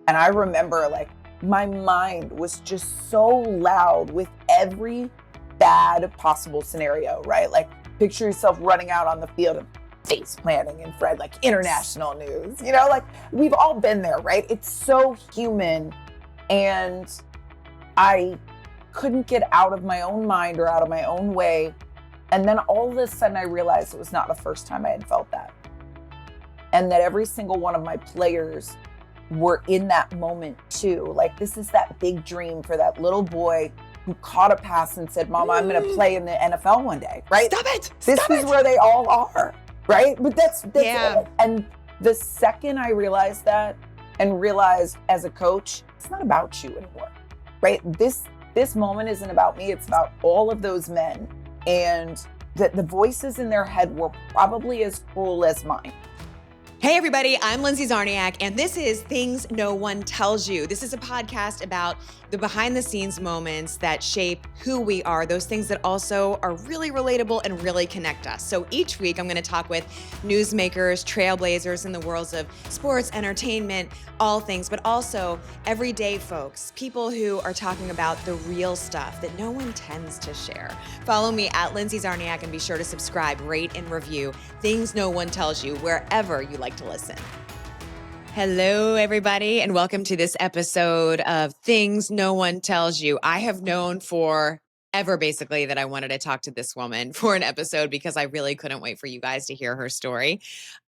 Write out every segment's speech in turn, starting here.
And I remember like my mind was just so loud with every bad possible scenario, right? Like picture yourself running out on the field and face planting in Fred, like international news, like we've all been there, right? It's so human. And I couldn't get out of my own mind or out of my own way. And then all of a sudden I realized it was not the first time I had felt that. And that every single one of my players were in that moment too. Like this is that big dream for that little boy who caught a pass and said, Mama, I'm going to play in the NFL one day, right? Stop it. This is where they all are, right? But that's Yeah. it. And the second I realized that and realized as a coach, it's not about you anymore, right? This moment isn't about me. It's about all of those men. And that the voices in their head were probably as cruel as mine. Hey everybody, I'm Lindsay Czarniak, and this is Things No One Tells You. This is a podcast about the behind the scenes moments that shape who we are, those things that also are really relatable and really connect us. So each week I'm going to talk with newsmakers, trailblazers in the worlds of sports, entertainment, all things, but also everyday folks, people who are talking about the real stuff that no one tends to share. Follow me at Lindsay Czarniak and be sure to subscribe, rate, and review Things No One Tells You wherever you like to listen. Hello, everybody, and welcome to this episode of Things No One Tells You. I have known forever, basically, that I wanted to talk to this woman for an episode because I really couldn't wait for you guys to hear her story.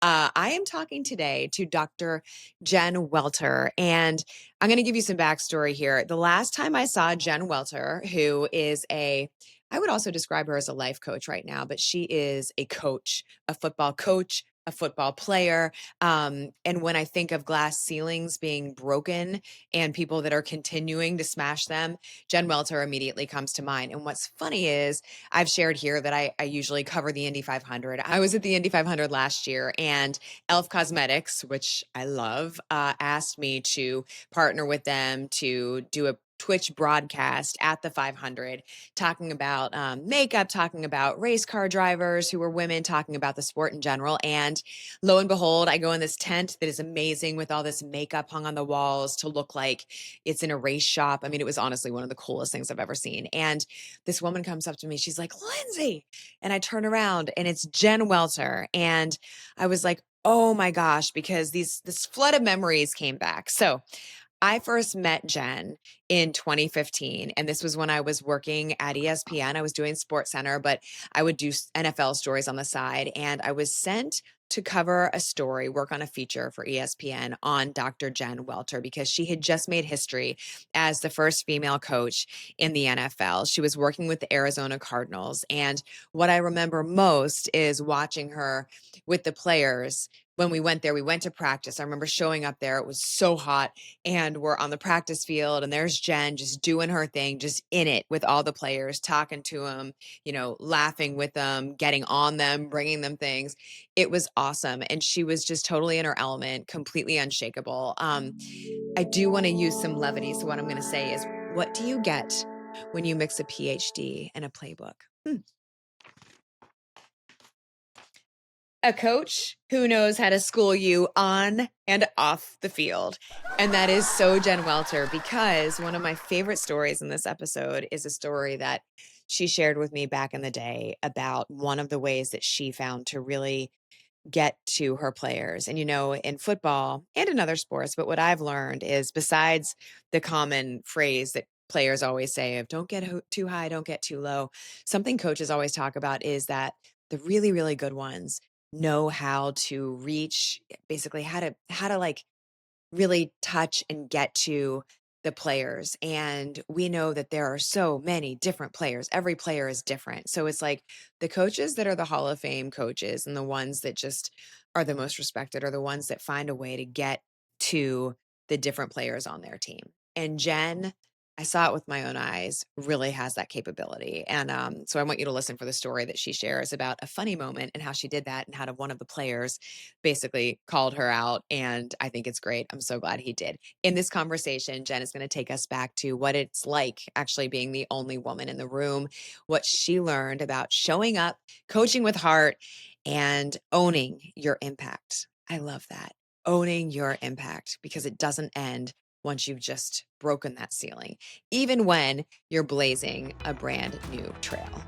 I am talking today to Dr. Jen Welter, and I'm going to give you some backstory here. The last time I saw Jen Welter, who is I would also describe her as a life coach right now, but she is a coach, a football coach, a football player. And when I think of glass ceilings being broken and people that are continuing to smash them, Jen Welter immediately comes to mind. And what's funny is I've shared here that I usually cover the Indy 500. I was at the Indy 500 last year, and Elf Cosmetics, which I love, asked me to partner with them to do a Twitch broadcast at the 500, talking about makeup, talking about race car drivers who were women, talking about the sport in general. And lo and behold, I go in this tent that is amazing with all this makeup hung on the walls to look like it's in a race shop. I mean, it was honestly one of the coolest things I've ever seen. And this woman comes up to me. She's like, Lindsay. And I turn around and it's Jen Welter. And I was like, oh my gosh, because this flood of memories came back. So I first met Jen in 2015, and this was when I was working at ESPN. I was doing Sports Center, but I would do NFL stories on the side, and I was sent to cover a story, work on a feature for ESPN on Dr. Jen Welter because she had just made history as the first female coach in the NFL. She was working with the Arizona Cardinals, and what I remember most is watching her with the players. When we went there, we went to practice. I remember showing up there. It was so hot, and we're on the practice field, and there's Jen just doing her thing, just in it with all the players, talking to them, laughing with them, getting on them, bringing them things. It was awesome. And she was just totally in her element, completely unshakable. I do want to use some levity. So what I'm going to say is, what do you get when you mix a PhD and a playbook? A coach who knows how to school you on and off the field. And that is so Jen Welter, because one of my favorite stories in this episode is a story that she shared with me back in the day about one of the ways that she found to really get to her players. And, in football and in other sports, but what I've learned is, besides the common phrase that players always say of don't get too high, don't get too low, something coaches always talk about is that the really, really good ones know how to reach, basically how to like really touch and get to the players. And we know that there are so many different players. Every player is different. So it's like the coaches that are the Hall of Fame coaches and the ones that just are the most respected are the ones that find a way to get to the different players on their team. And Jen, I saw it with my own eyes, really has that capability. And so I want you to listen for the story that she shares about a funny moment and how she did that, and how one of the players basically called her out. And I think it's great. I'm so glad he did. In this conversation, Jen is going to take us back to what it's like actually being the only woman in the room, what she learned about showing up, coaching with heart, and owning your impact. I love that. Owning your impact, because it doesn't end once you've just broken that ceiling, even when you're blazing a brand new trail.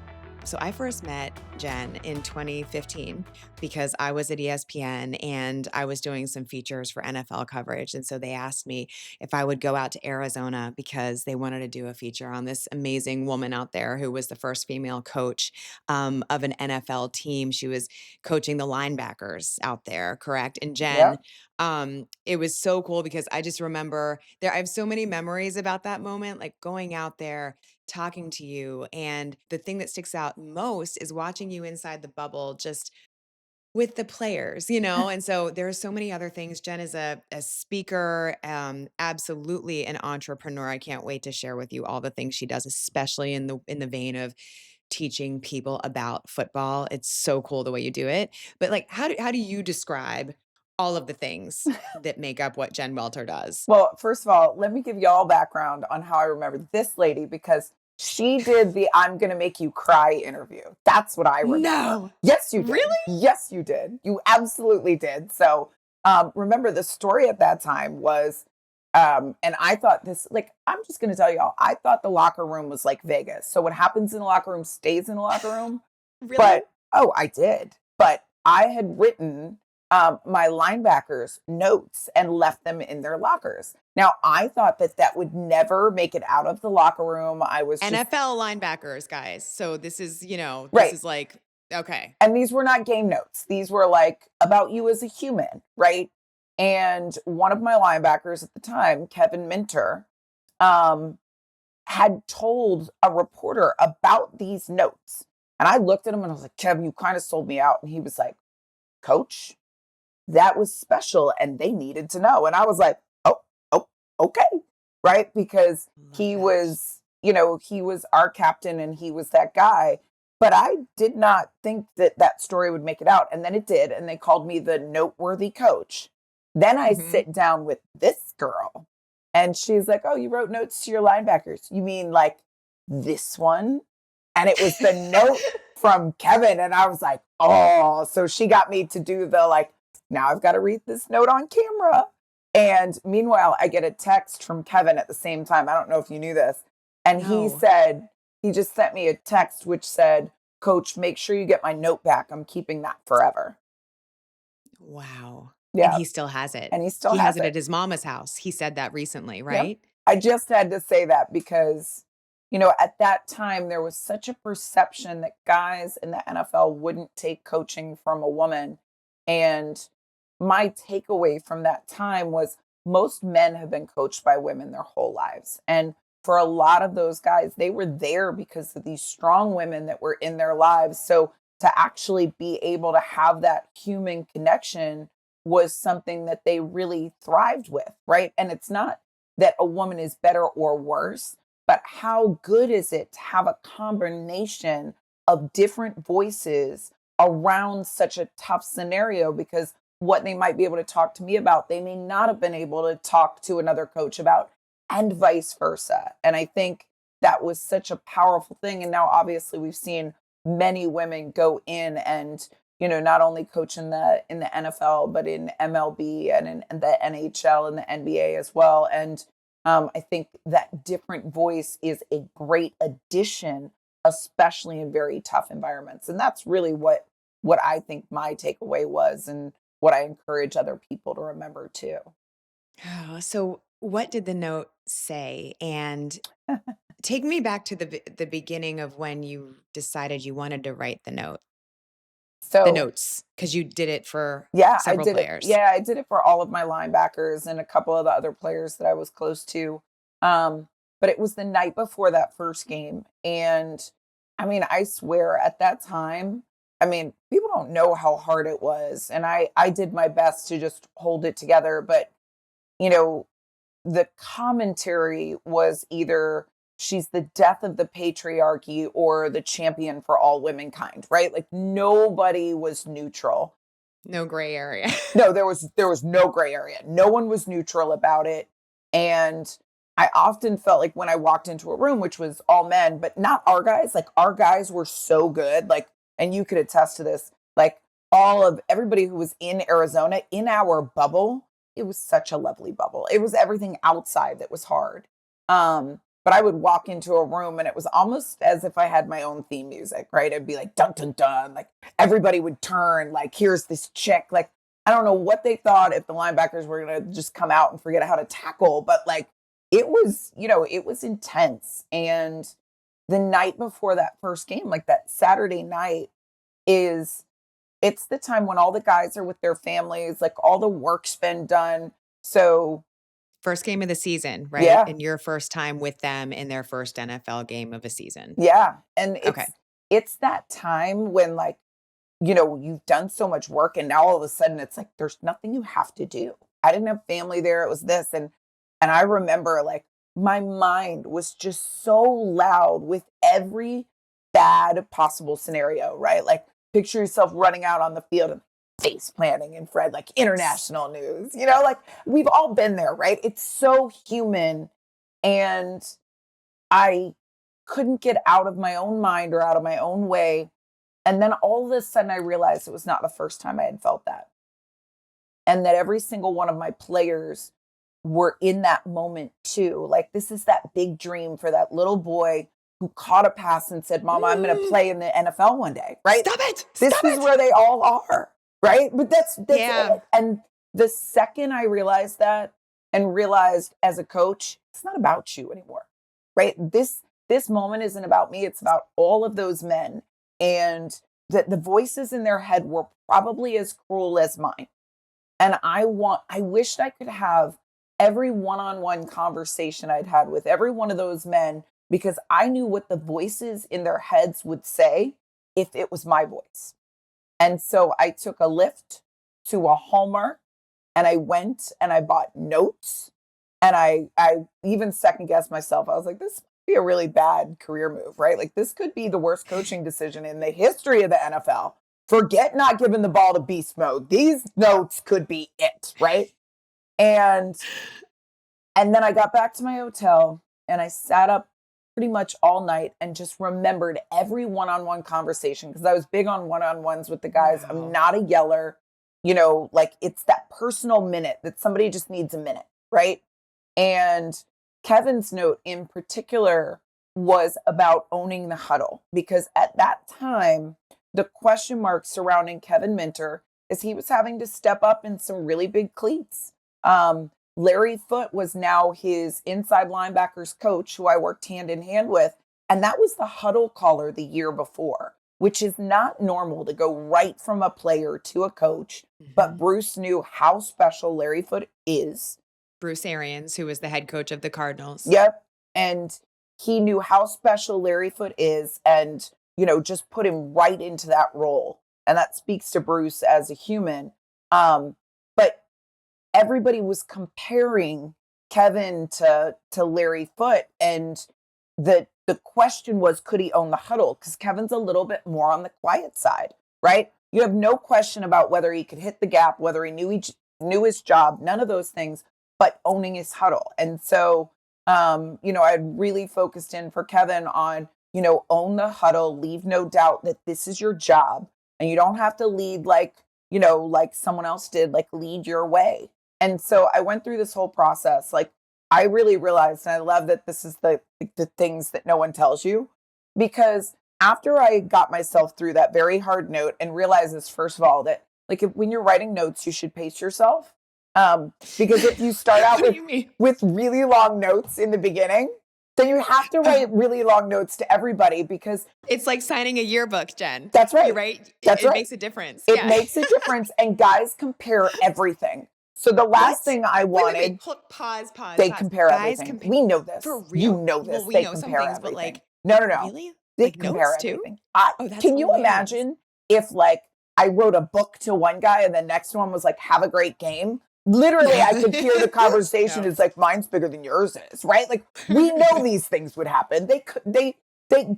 So I first met Jen in 2015 because I was at ESPN and I was doing some features for NFL coverage. And so they asked me if I would go out to Arizona because they wanted to do a feature on this amazing woman out there who was the first female coach of an NFL team. She was coaching the linebackers out there, correct? And Jen, Yep. it was so cool because I just remember I have so many memories about that moment, like going out there, talking to you. And the thing that sticks out most is watching you inside the bubble, just with the players, And so there are so many other things. Jen is a speaker, absolutely an entrepreneur. I can't wait to share with you all the things she does, especially in the vein of teaching people about football. It's so cool the way you do it. But like, how do you describe all of the things that make up what Jen Welter does? Well, first of all, let me give you all background on how I remember this lady because she did the I'm going to make you cry interview. That's what I remember. No, Yes, you did. really? Yes, you did. You absolutely did. So, remember the story at that time was, and I thought this, like, I'm just going to tell y'all, I thought the locker room was like Vegas. So, what happens in the locker room stays in the locker room. Really? But, oh, I did. But I had written my linebackers notes and left them in their lockers. Now, I thought that that would never make it out of the locker room. I was just NFL linebackers, guys. So this is, this right. is like, okay. And these were not game notes. These were like about you as a human, right? And one of my linebackers at the time, Kevin Minter, um, had told a reporter about these notes. And I looked at him and I was like, Kevin, you kind of sold me out. And he was like, Coach, that was special and they needed to know. And I was like, oh, okay. Right. Because Love he that. was, he was our captain and he was that guy. But I did not think that that story would make it out. And then it did. And they called me the noteworthy coach. Then I Mhm. sit down with this girl and she's like, oh, you wrote notes to your linebackers. You mean like this one? And it was the note from Kevin. And I was like, oh, so she got me to do the like, now I've got to read this note on camera. And meanwhile, I get a text from Kevin at the same time. I don't know if you knew this. And he No. said, he just sent me a text which said, Coach, make sure you get my note back. I'm keeping that forever. Wow. And Yeah. he still has it. And he still He has has it it. at his mama's house. He said that recently, Yep. right? I just had to say that because, at that time, there was such a perception that guys in the NFL wouldn't take coaching from a woman. And my takeaway from that time was most men have been coached by women their whole lives. And for a lot of those guys, they were there because of these strong women that were in their lives. So to actually be able to have that human connection was something that they really thrived with, right? And it's not that a woman is better or worse, but how good is it to have a combination of different voices around such a tough scenario? Because what they might be able to talk to me about, they may not have been able to talk to another coach about, and vice versa. And I think that was such a powerful thing. And now, obviously, we've seen many women go in and not only coach in the NFL, but in MLB and in the NHL and the NBA as well. And I think that different voice is a great addition, especially in very tough environments. And that's really what I think my takeaway was, and what I encourage other people to remember too. Oh, so what did the note say? And take me back to the beginning of when you decided you wanted to write the So notes, because you did it for yeah, I several did it. players. Yeah, I did it for all of my linebackers and a couple of the other players that I was close to. But it was the night before that first game. And I mean, I swear at that time, I mean, people don't know how hard it was. And I did my best to just hold it together. But, you know, the commentary was either she's the death of the patriarchy or the champion for all womankind, right? Like nobody was neutral. No gray area. No, there was no gray area. No one was neutral about it. And I often felt like when I walked into a room, which was all men, but not our guys, like our guys were so good. Like, and you could attest to this, like all of everybody who was in Arizona in our bubble, it was such a lovely bubble. It was everything outside that was hard. But I would walk into a room and it was almost as if I had my own theme music, right? It'd be like dun dun dun, like everybody would turn, like here's this chick. Like I don't know what they thought if the linebackers were gonna just come out and forget how to tackle, but like it was, it was intense. And the night before that first game, like that Saturday night, it's the time when all the guys are with their families, like all the work's been done. So First game of the season, right? yeah, And your first time with them in their first NFL game of a season. yeah. And Okay. it's that time when like, you've done so much work and now all of a sudden it's like there's nothing you have to do. I didn't have family there. It was this. And I remember like my mind was just so loud with every bad possible scenario, right? Like picture yourself running out on the field and face planting in Fred, like international news, like we've all been there, right? It's so human. And I couldn't get out of my own mind or out of my own way. And then all of a sudden I realized it was not the first time I had felt that. And that every single one of my players were in that moment too. Like this is that big dream for that little boy who caught a pass and said, Mama, I'm going to play in the NFL one day, right? Stop it. This is where they all are, right? But that's Yeah. it. And the second I realized that and realized as a coach, it's not about you anymore, right? This moment isn't about me. It's about all of those men. And that the voices in their head were probably as cruel as mine. And I wished I could have every one-on-one conversation I'd had with every one of those men because I knew what the voices in their heads would say if it was my voice. And so I took a lift to a Hallmark and I went and I bought notes and I even second guessed myself. I was like, this might be a really bad career move, right? Like this could be the worst coaching decision in the history of the NFL. Forget not giving the ball to beast mode. These notes could be it, right? And then I got back to my hotel and I sat up pretty much all night and just remembered every one-on-one conversation because I was big on one-on-ones with the guys. Wow. I'm not a yeller, like it's that personal minute that somebody just needs a minute, right? And Kevin's note in particular was about owning the huddle because at that time, the question mark surrounding Kevin Minter is he was having to step up in some really big cleats. Larry Foote was now his inside linebackers coach, who I worked hand in hand with. And that was the huddle caller the year before, which is not normal to go right from a player to a coach. Mm-hmm. But Bruce knew how special Larry Foote is. Bruce Arians, who was the head coach of the Cardinals. Yep. And he knew how special Larry Foote is and, just put him right into that role. And that speaks to Bruce as a human. But everybody was comparing Kevin to Larry Foote. And the question was, could he own the huddle? Because Kevin's a little bit more on the quiet side, right? You have no question about whether he could hit the gap, whether he knew his job, none of those things, but owning his huddle. And so, I really focused in for Kevin on, own the huddle, leave no doubt that this is your job. And you don't have to lead like someone else did, like lead your way. And so I went through this whole process. Like I really realized, and I love that this is the things that no one tells you, because after I got myself through that very hard note and realizes, first of all, that like when you're writing notes, you should pace yourself. Because if you start out with really long notes in the beginning, then you have to write really long notes to everybody because it's like signing a yearbook, Jen. That's right. You're right. That's it right. makes a difference. It makes a difference. And guys compare everything. So the last thing I wanted, wait. Pause. They compare guys everything. We know this. For real? You know this. Well, we they know compare some things, everything. but like, no. Really? They like compare notes everything. Too? That's can you hilarious. imagine if like I wrote a book to one guy and the next one was like, have a great game? Literally, I could hear the conversation is like, mine's bigger than yours is, right? Like, we know these things would happen. They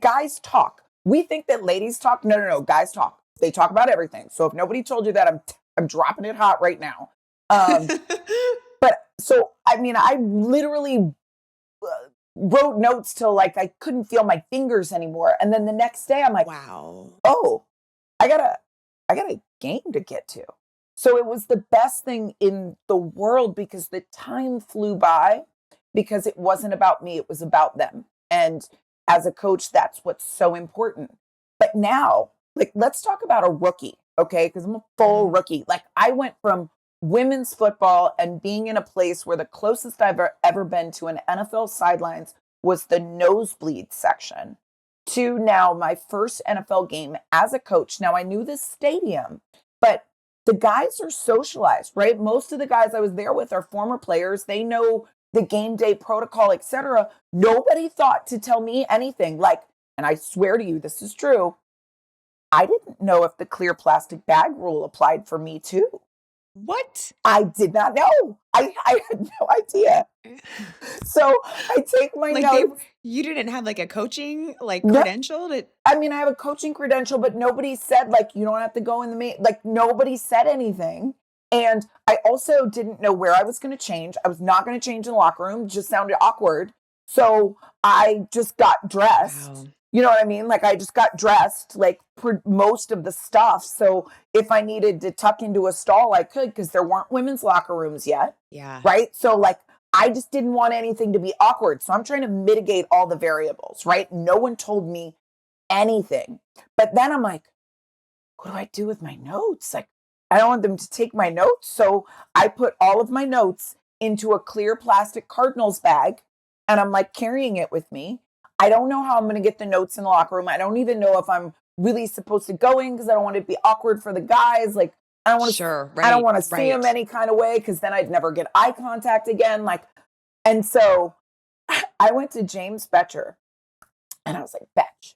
guys talk. We think that ladies talk. No. Guys talk. They talk about everything. So if nobody told you that, I'm dropping it hot right now. But so, I mean, I literally wrote notes till like I couldn't feel my fingers anymore. And then the next day I'm like, wow. Oh, I got a game to get to. So it was the best thing in the world because the time flew by because it wasn't about me, it was about them. And as a coach, that's what's so important. But now, like, let's talk about a rookie, okay? Because I'm a full rookie. Like, I went from women's football and being in a place where the closest I've ever been to an NFL sidelines was the nosebleed section to now my first NFL game as a coach. Now, I knew this stadium, but the guys are socialized, right? Most of the guys I was there with are former players. They know the game day protocol, etc. Nobody thought to tell me anything. Like, and I swear to you, this is true. I didn't know if the clear plastic bag rule applied for me too. What? I did not know. I had no idea. So I take my Like notes. you didn't have like a coaching like No. credential to I mean, I have a coaching credential, but nobody said like you don't have to go in the main. Like nobody said anything. And I also didn't know where I was going to change. I was not going to change in the locker room. It just sounded awkward. So I just got dressed. Wow. You know what I mean? Like I just got dressed like for most of the stuff. So if I needed to tuck into a stall, I could because there weren't women's locker rooms yet. Yeah. Right. So like I just didn't want anything to be awkward. So I'm trying to mitigate all the variables. Right. No one told me anything. But then I'm like, what do I do with my notes? Like, I don't want them to take my notes. So I put all of my notes into a clear plastic Cardinals bag and I'm like carrying it with me. I don't know how I'm going to get the notes in the locker room. I don't even know if I'm really supposed to go in because I don't want it to be awkward for the guys. Like, I don't want to, Sure, I don't right, want to see right. them any kind of way because then I'd never get eye contact again. Like, and so I went to James Betcher and I was like, Betch,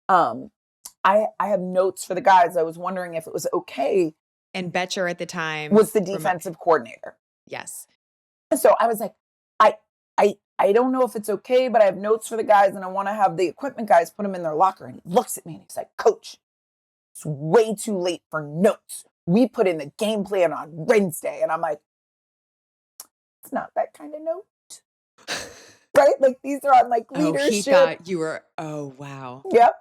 I have notes for the guys. I was wondering if it was okay. And Betcher at the time Was the defensive coordinator. Yes. And so I was like, I don't know if it's okay, but I have notes for the guys and I want to have the equipment guys put them in their locker. And he looks at me and he's like, Coach, it's way too late for notes. We put in the game plan on Wednesday. And I'm like, it's not that kind of note. Right? Like these are on like leadership. Oh, he thought you were, oh, wow. Yep.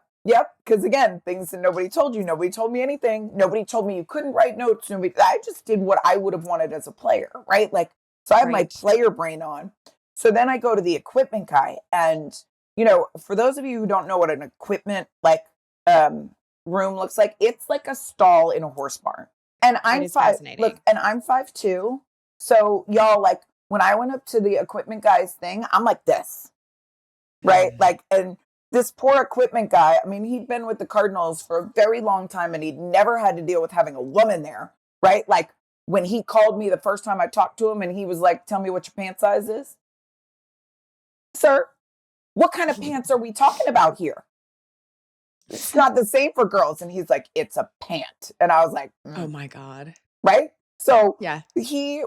Because again, things that nobody told you. Nobody told me anything. Nobody told me you couldn't write notes. I just did what I would have wanted as a player, right? Like, so I have my player brain on. So then I go to the equipment guy. And, you know, for those of you who don't know what an equipment like room looks like, it's like a stall in a horse barn. And I'm 5', look, and I'm 5'2". So y'all, like, when I went up to the equipment guy's thing, I'm like this, right? Like, and this poor equipment guy, I mean, he'd been with the Cardinals for a very long time and he'd never had to deal with having a woman there, right? Like when he called me the first time I talked to him and he was like, tell me what your pant size is. Sir, what kind of pants are we talking about here? It's not the same for girls. And he's like, it's a pant. And I was like, oh my God. Right? So yeah,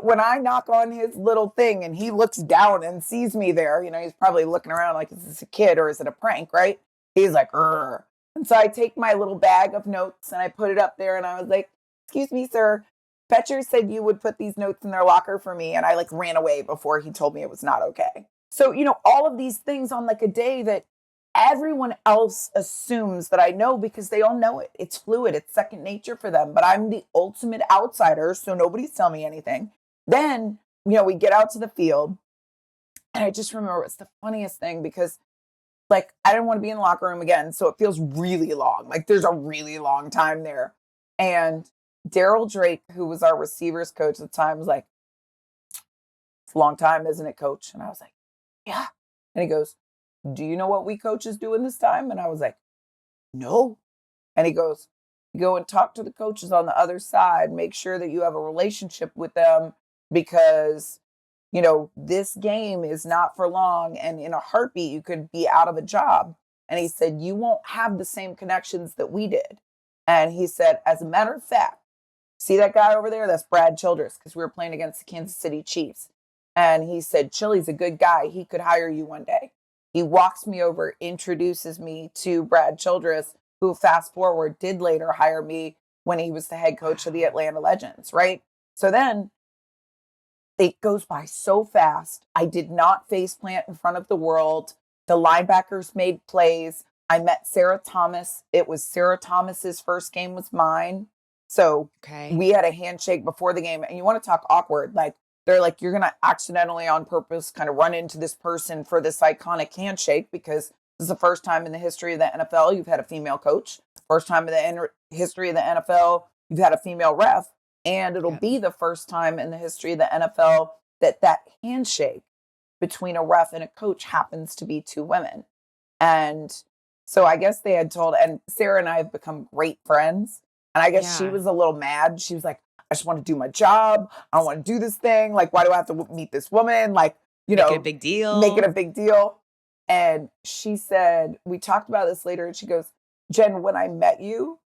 when I knock on his little thing and he looks down and sees me there, you know, he's probably looking around like, is this a kid or is it a prank? Right? He's like, Rrr. And so I take my little bag of notes and I put it up there and I was like, excuse me, sir. Betcher said you would put these notes in their locker for me. And I like ran away before he told me it was not okay. So, you know, all of these things on like a day that everyone else assumes that I know because they all know it. It's fluid. It's second nature for them. But I'm the ultimate outsider, so nobody's telling me anything. Then, you know, we get out to the field. And I just remember it's the funniest thing because, like, I didn't want to be in the locker room again. So it feels really long. Like, there's a really long time there. And Daryl Drake, who was our receivers coach at the time, was like, it's a long time, isn't it, coach? And I was like, yeah. And he goes, do you know what we coaches do in this time? And I was like, no. And he goes, go and talk to the coaches on the other side. Make sure that you have a relationship with them because, you know, this game is not for long. And in a heartbeat, you could be out of a job. And he said, you won't have the same connections that we did. And he said, as a matter of fact, see that guy over there? That's Brad Childress because we were playing against the Kansas City Chiefs. And he said, Chili's a good guy. He could hire you one day. He walks me over, introduces me to Brad Childress, who fast forward did later hire me when he was the head coach of the Atlanta Legends, right? So then it goes by so fast. I did not face plant in front of the world. The linebackers made plays. I met Sarah Thomas. It was Sarah Thomas's first game was mine. So Okay. we had a handshake before the game, and you want to talk awkward. Like, they're like, you're going to accidentally on purpose kind of run into this person for this iconic handshake because this is the first time in the history of the NFL you've had a female coach. First time in the history of the NFL you've had a female ref. And it'll Yep. be the first time in the history of the NFL that handshake between a ref and a coach happens to be two women. And so I guess they had told, and Sarah and I have become great friends. And I guess she Yeah. was a little mad. She was like, I just want to do my job. I don't want to do this thing. Like, why do I have to meet this woman? Like, Make it a big make it deal. a big deal. And she said, we talked about this later. And she goes, Jen, when I met you,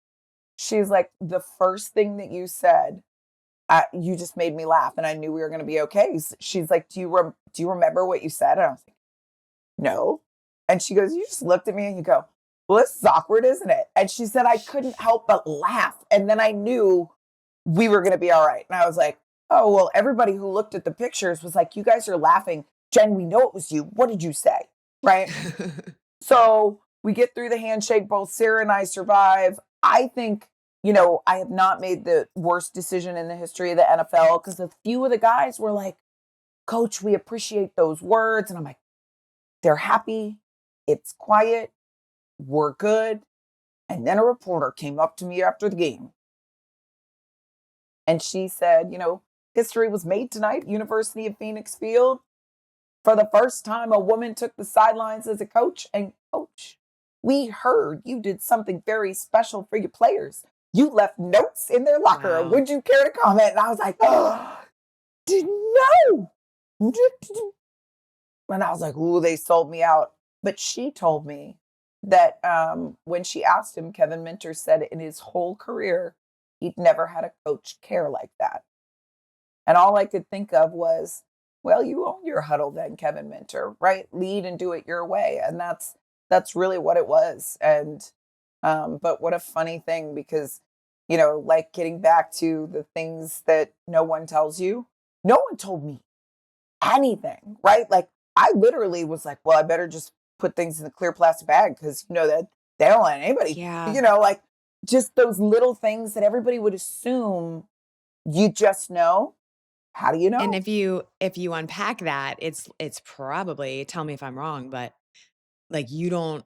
she's like, the first thing that you said, you just made me laugh. And I knew we were going to be okay. She's like, do you remember what you said? And I was like, no. And she goes, you just looked at me and you go, well, this is awkward, isn't it? And she said, I couldn't help but laugh. And then I knew we were going to be all right. And I was like, oh, well, everybody who looked at the pictures was like, you guys are laughing. Jen, we know it was you. What did you say? Right. So we get through the handshake. Both Sarah and I survive. I think, I have not made the worst decision in the history of the NFL because a few of the guys were like, Coach, we appreciate those words. And I'm like, they're happy. It's quiet. We're good. And then a reporter came up to me after the game. And she said, history was made tonight, University of Phoenix Field. For the first time, a woman took the sidelines as a coach. And coach, we heard you did something very special for your players. You left notes in their locker. Wow. Would you care to comment? And I was like, oh, no. And I was like, ooh, they sold me out. But she told me that when she asked him, Kevin Minter said in his whole career, he'd never had a coach care like that. And all I could think of was, well, you own your huddle then, Kevin Minter, right? Lead and do it your way. And that's really what it was. And but what a funny thing, because, like getting back to the things that no one tells you, no one told me anything, right? Like I literally was like, well, I better just put things in the clear plastic bag because that they don't let anybody, Yeah. like just those little things that everybody would assume you just know. How do you know? And if you unpack that, it's probably, tell me if I'm wrong, but like you don't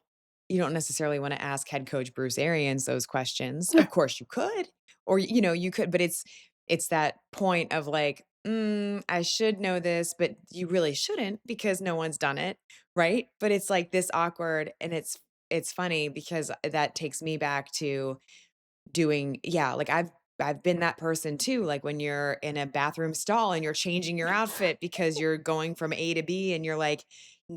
necessarily want to ask head coach Bruce Arians those questions. Of course you could, or you could, but it's that point of like, I should know this, but you really shouldn't because no one's done it, right? But it's like this awkward, and it's funny because that takes me back to doing, like I've been that person too, like when you're in a bathroom stall and you're changing your outfit because you're going from A to B and you're like,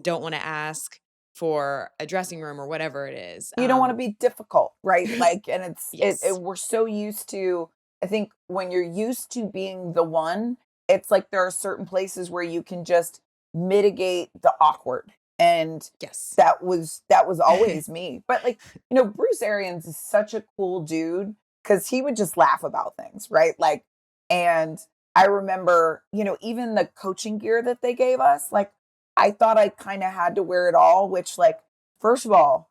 don't want to ask for a dressing room or whatever it is. You don't want to be difficult, right? Like, and Yes. we're so used to, I think when you're used to being the one, it's like there are certain places where you can just mitigate the awkward. And Yes. that was always me. But like, Bruce Arians is such a cool dude because he would just laugh about things, right? Like, and I remember, even the coaching gear that they gave us, like, I thought I kind of had to wear it all, which, like, first of all,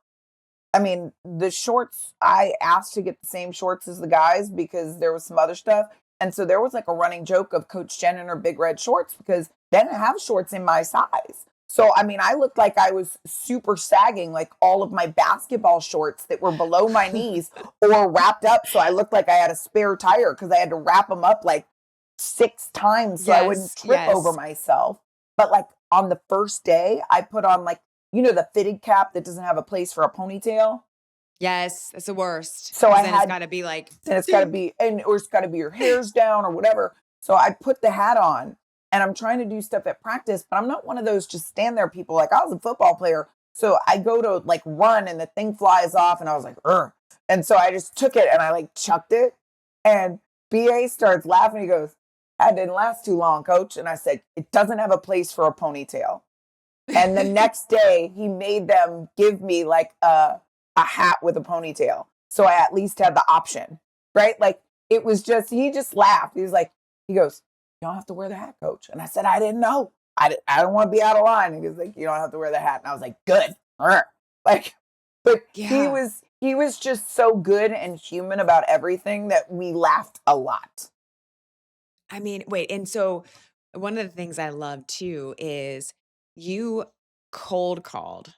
I mean, the shorts, I asked to get the same shorts as the guys because there was some other stuff. And so there was like a running joke of Coach Jen and her big red shorts because they didn't have shorts in my size. So, I mean, I looked like I was super sagging, like all of my basketball shorts that were below my knees or wrapped up. So I looked like I had a spare tire because I had to wrap them up like 6 times so I wouldn't Yes. trip over Yes. myself. But like on the first day, I put on like, the fitted cap that doesn't have a place for a ponytail. Yes. That's the worst. So I Then it's had, got to be like, and it's got to be, or it's got to be your hair's down or whatever. So I put the hat on and I'm trying to do stuff at practice, but I'm not one of those just stand there people. Like I was a football player. So I go to like run and the thing flies off and I was like, ugh. And so I just took it and I like chucked it. And BA starts laughing. He goes, that didn't last too long, coach. And I said, it doesn't have a place for a ponytail. And the next day he made them give me like a hat with a ponytail. So I at least had the option, right? Like it was just, he just laughed. He was like, he goes, you don't have to wear the hat, coach. And I said, I didn't know. I don't want to be out of line. And he was like, you don't have to wear the hat. And I was like, good. Like, but Yeah. he was just so good and human about everything that we laughed a lot. I mean, wait, and so one of the things I love too is you cold called,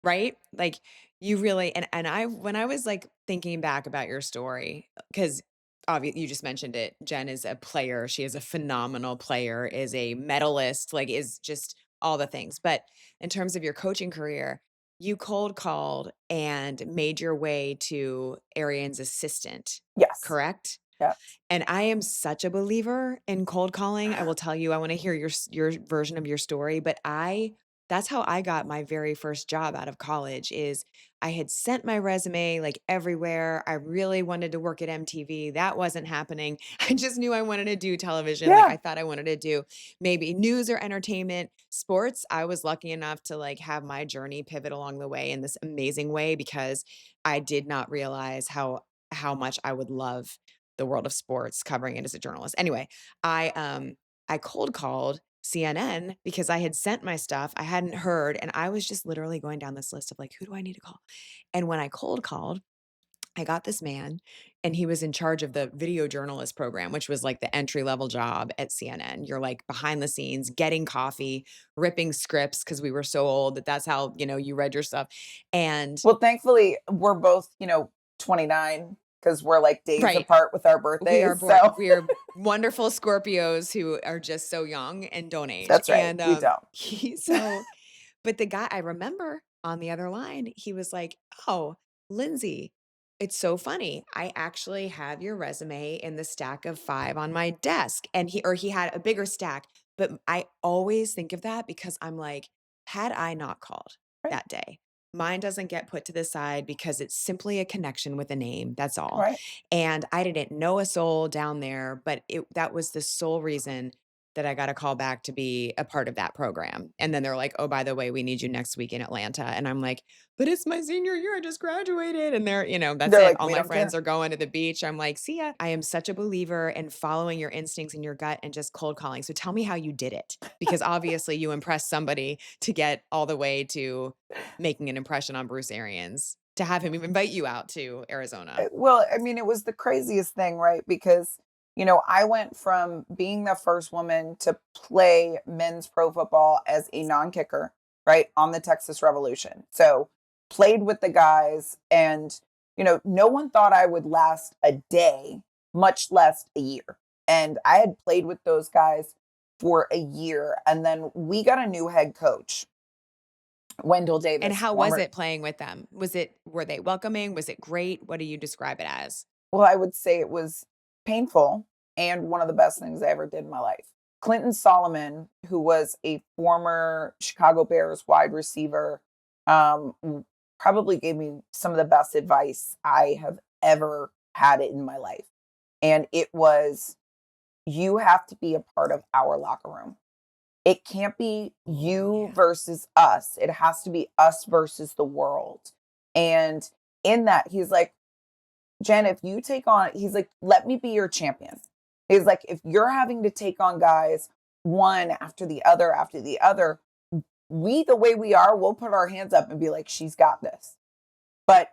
right? Like you really and I when I was like thinking back about your story, because obviously you just mentioned it. Jen is a player. She is a phenomenal player, is a medalist, like is just all the things. But in terms of your coaching career, you cold called and made your way to Arian's assistant, Yes. correct? Yeah. And I am such a believer in cold calling. I will tell you, I want to hear your version of your story, but that's how I got my very first job out of college is I had sent my resume like everywhere. I really wanted to work at MTV. That wasn't happening. I just knew I wanted to do television. Like I Yeah. thought I wanted to do maybe news or entertainment, sports. I was lucky enough to like have my journey pivot along the way in this amazing way because I did not realize how much I would love the world of sports, covering it as a journalist. Anyway, I cold called CNN because I had sent my stuff. I hadn't heard, and I was just literally going down this list of like, who do I need to call? And when I cold called, I got this man, and he was in charge of the video journalist program, which was like the entry level job at CNN. You're like behind the scenes, getting coffee, ripping scripts because we were so old that's how you read your stuff. And Well, thankfully, we're both, 29 because we're like days right, apart with our birthdays. So we are wonderful Scorpios who are just so young and don't age. that's right. And We don't. but the guy I remember on the other line, he was like, "Oh, Lindsay, it's so funny. I actually have your resume in the stack of 5 on my desk." And he had a bigger stack, but I always think of that because I'm like, had I not called Right. that day, mine doesn't get put to the side because it's simply a connection with a name. That's all. Right. And I didn't know a soul down there, but that was the sole reason that I got a call back to be a part of that program. And then they're like, "Oh, by the way, we need you next week in Atlanta." And I'm like, "But it's my senior year. I just graduated." And that's They're it. like, All we my don't friends care. are going to the beach. I'm like, "See ya." I am such a believer in following your instincts and your gut and just cold calling. So tell me how you did it, because obviously you impressed somebody to get all the way to making an impression on Bruce Arians, to have him even invite you out to Arizona. Well, I mean, it was the craziest thing, right? Because, I went from being the first woman to play men's pro football as a non kicker, right, on the Texas Revolution. So played with the guys, and, no one thought I would last a day, much less a year. And I had played with those guys for a year. And then we got a new head coach, Wendell And Davis, how was former. it playing with them? Were they welcoming? Was it great? What do you describe it as? Well, I would say it was painful and one of the best things I ever did in my life. Clinton Solomon, who was a former Chicago Bears wide receiver, probably gave me some of the best advice I have ever had in my life. And it was, you have to be a part of our locker room. It can't be Oh, you yeah. versus us. It has to be us versus the world. And in that, he's like, Jen, if you take on, he's like, let me be your champion. He's like, if you're having to take on guys one after the other, we, the way we are, we'll put our hands up and be like, she's got this. But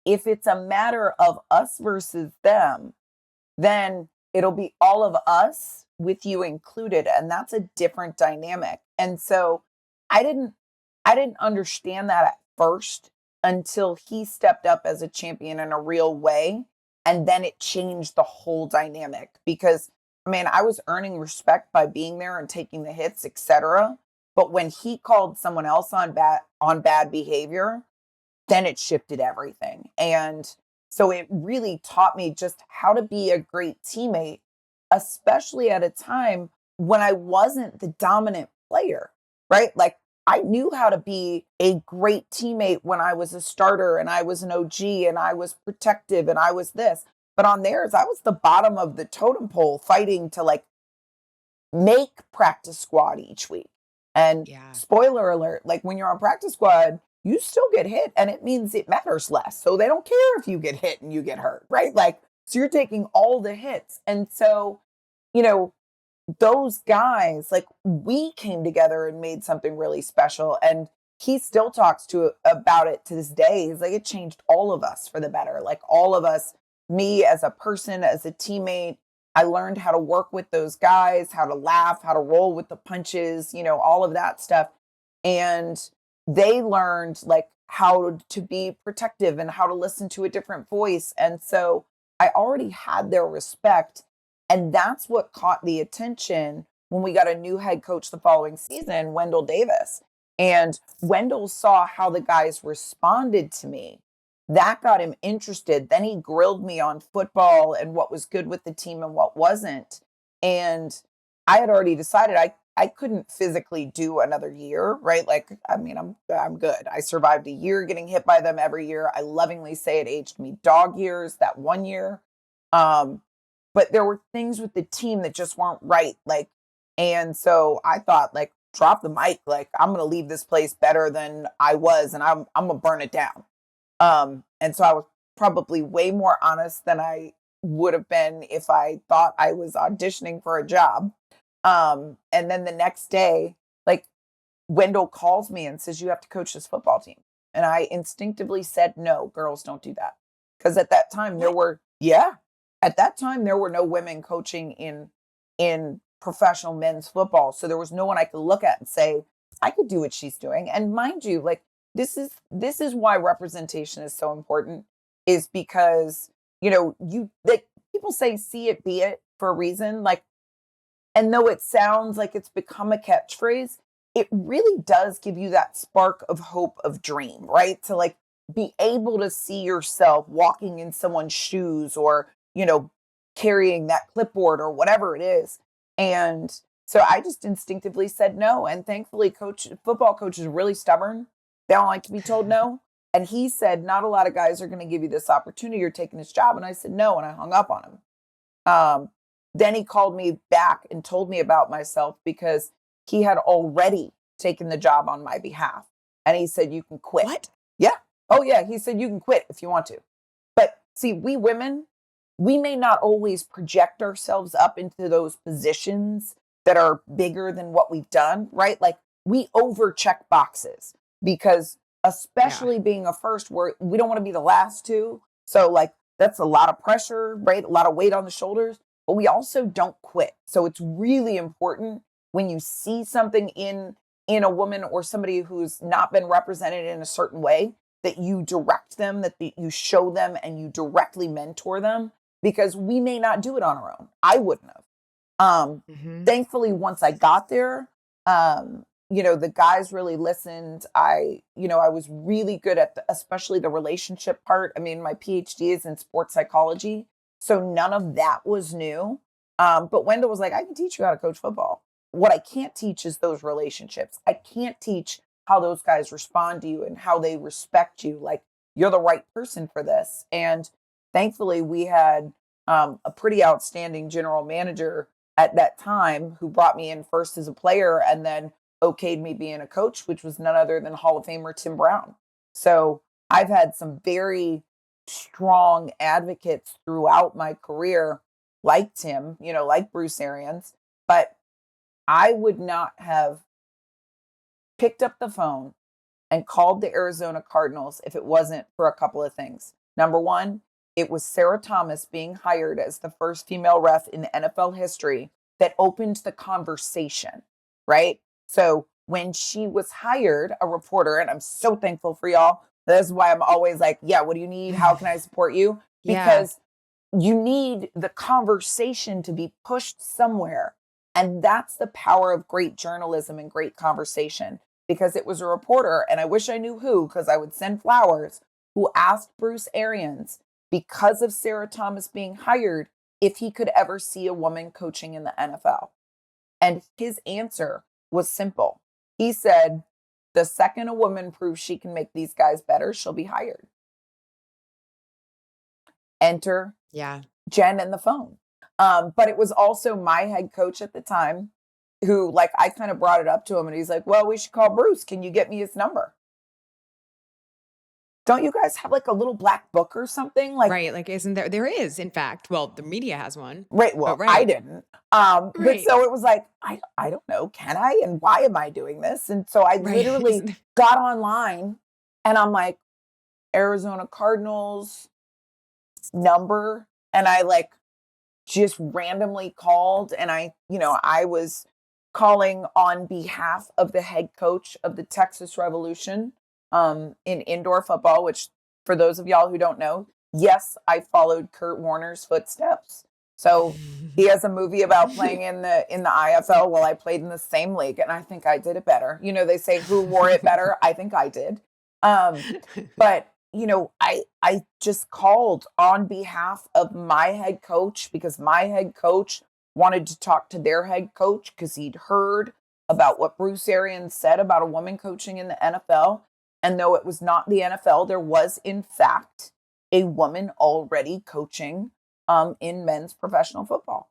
if it's a matter of us versus them, then it'll be all of us with you included. And that's a different dynamic. And so I didn't I didn't understand that at first until he stepped up as a champion in a real way. And then it changed the whole dynamic because man, I was earning respect by being there and taking the hits, etc. But when he called someone else on bad behavior, then it shifted everything. And so it really taught me just how to be a great teammate, especially at a time when I wasn't the dominant player, right? Like I knew how to be a great teammate when I was a starter and I was an OG and I was protective and I was this. But on theirs, I was the bottom of the totem pole fighting to like make practice squad each week. And Yeah. spoiler alert, like when you're on practice squad, you still get hit and it means it matters less. So they don't care if you get hit and you get hurt, right? Like, so you're taking all the hits. And so, you know, those guys, like we came together and made something really special. And he still talks to about it to this day. He's like, it changed all of us for the better. Like all of us, me as a person, as a teammate, I learned how to work with those guys, how to laugh, how to roll with the punches, all of that stuff. And they learned like how to be protective and how to listen to a different voice. And so I already had their respect. And that's what caught the attention when we got a new head coach the following season, Wendell Davis. And Wendell saw how the guys responded to me. That got him interested. Then he grilled me on football and what was good with the team and what wasn't. And I had already decided I couldn't physically do another year, right? Like, I mean, I'm good. I survived a year getting hit by them every year. I lovingly say it aged me dog years that one year. But there were things with the team that just weren't right. Like, and so I thought, like, drop the mic. Like, I'm gonna leave this place better than I was, and I'm gonna burn it down. And so I was probably way more honest than I would have been if I thought I was auditioning for a job. And then the next day, like Wendell calls me and says, you have to coach this football team. And I instinctively said, no, girls don't do that. Because at that time at that time there were no women coaching in professional men's football. So there was no one I could look at and say, I could do what she's doing. And mind you, like this is why representation is so important, is because, you like people say see it, be it for a reason. Like, and though it sounds like it's become a catchphrase, it really does give you that spark of hope, of dream, right? To like be able to see yourself walking in someone's shoes or, carrying that clipboard or whatever it is. And so I just instinctively said no. And thankfully, football coach is really stubborn. They don't like to be told no. And he said, not a lot of guys are going to give you this opportunity. You're taking this job. And I said, no. And I hung up on him. Then he called me back and told me about myself because he had already taken the job on my behalf. And he said, you can quit. What? Yeah. Oh, yeah. He said, you can quit if you want to. But see, we women, we may not always project ourselves up into those positions that are bigger than what we've done, right? Like we overcheck boxes because especially being a first, we don't want to be the last two. So like that's a lot of pressure, right? A lot of weight on the shoulders, but we also don't quit. So it's really important when you see something in a woman or somebody who's not been represented in a certain way, that you direct them, that you show them and you directly mentor them, because we may not do it on our own. I wouldn't have. Thankfully, once I got there, the guys really listened. I was really good at especially the relationship part. I mean, my PhD is in sports psychology, so none of that was new. But Wendell was like, I can teach you how to coach football. What I can't teach is those relationships. I can't teach how those guys respond to you and how they respect you. Like, you're the right person for this. And thankfully, we had a pretty outstanding general manager at that time who brought me in first as a player and then okayed me being a coach, which was none other than Hall of Famer Tim Brown. So I've had some very strong advocates throughout my career, like Tim, like Bruce Arians, but I would not have picked up the phone and called the Arizona Cardinals if it wasn't for a couple of things. Number one, it was Sarah Thomas being hired as the first female ref in NFL history that opened the conversation, right? So when she was hired, a reporter, and I'm so thankful for y'all. That's why I'm always like, yeah, what do you need? How can I support you? Because you need the conversation to be pushed somewhere. And that's the power of great journalism and great conversation. Because it was a reporter, and I wish I knew who, because I would send flowers, who asked Bruce Arians, because of Sarah Thomas being hired, if he could ever see a woman coaching in the NFL. And his answer was simple. He said, the second a woman proves she can make these guys better, she'll be hired. Enter Jen and the phone. But it was also my head coach at the time who, like, I kind of brought it up to him and he's like, well, we should call Bruce. Can you get me his number? don't you guys have like a little black book or something? Like, Right. Like, isn't there? There is, in fact. Well, the media has one, right, but well, I right. didn't. But Right. so it was like, I don't know, can I? And why am I doing this? And so I Right. literally Isn't got online and I'm like, Arizona Cardinals number. And I like just randomly called and I was calling on behalf of the head coach of the Texas Revolution in indoor football, which for those of y'all who don't know, yes, I followed Kurt Warner's footsteps. So he has a movie about playing in the IFL. Well, I played in the same league and I think I did it better. You know, they say who wore it better? I think I did. But I just called on behalf of my head coach because my head coach wanted to talk to their head coach because he'd heard about what Bruce Arians said about a woman coaching in the NFL. And though it was not the NFL, there was, in fact, a woman already coaching in men's professional football.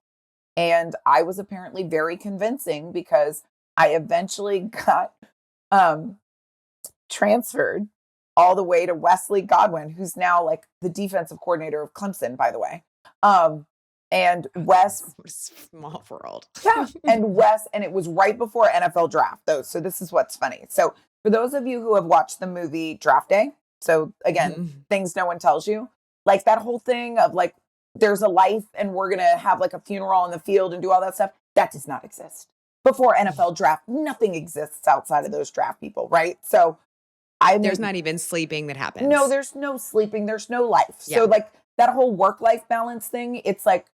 And I was apparently very convincing because I eventually got um, transferred all the way to Wesley Godwin, who's now like the defensive coordinator of Clemson, by the way. And Wes, small world. yeah, and it was right before NFL draft, though. So this is what's funny. So for those of you who have watched the movie Draft Day, so again, things no one tells you, like that whole thing of like, there's a life and we're going to have like a funeral on the field and do all that stuff. That does not exist. Before NFL draft, nothing exists outside of those draft people, right? So there's not even sleeping that happens. No, there's no sleeping. There's no life. Yeah. So like that whole work-life balance thing, it's like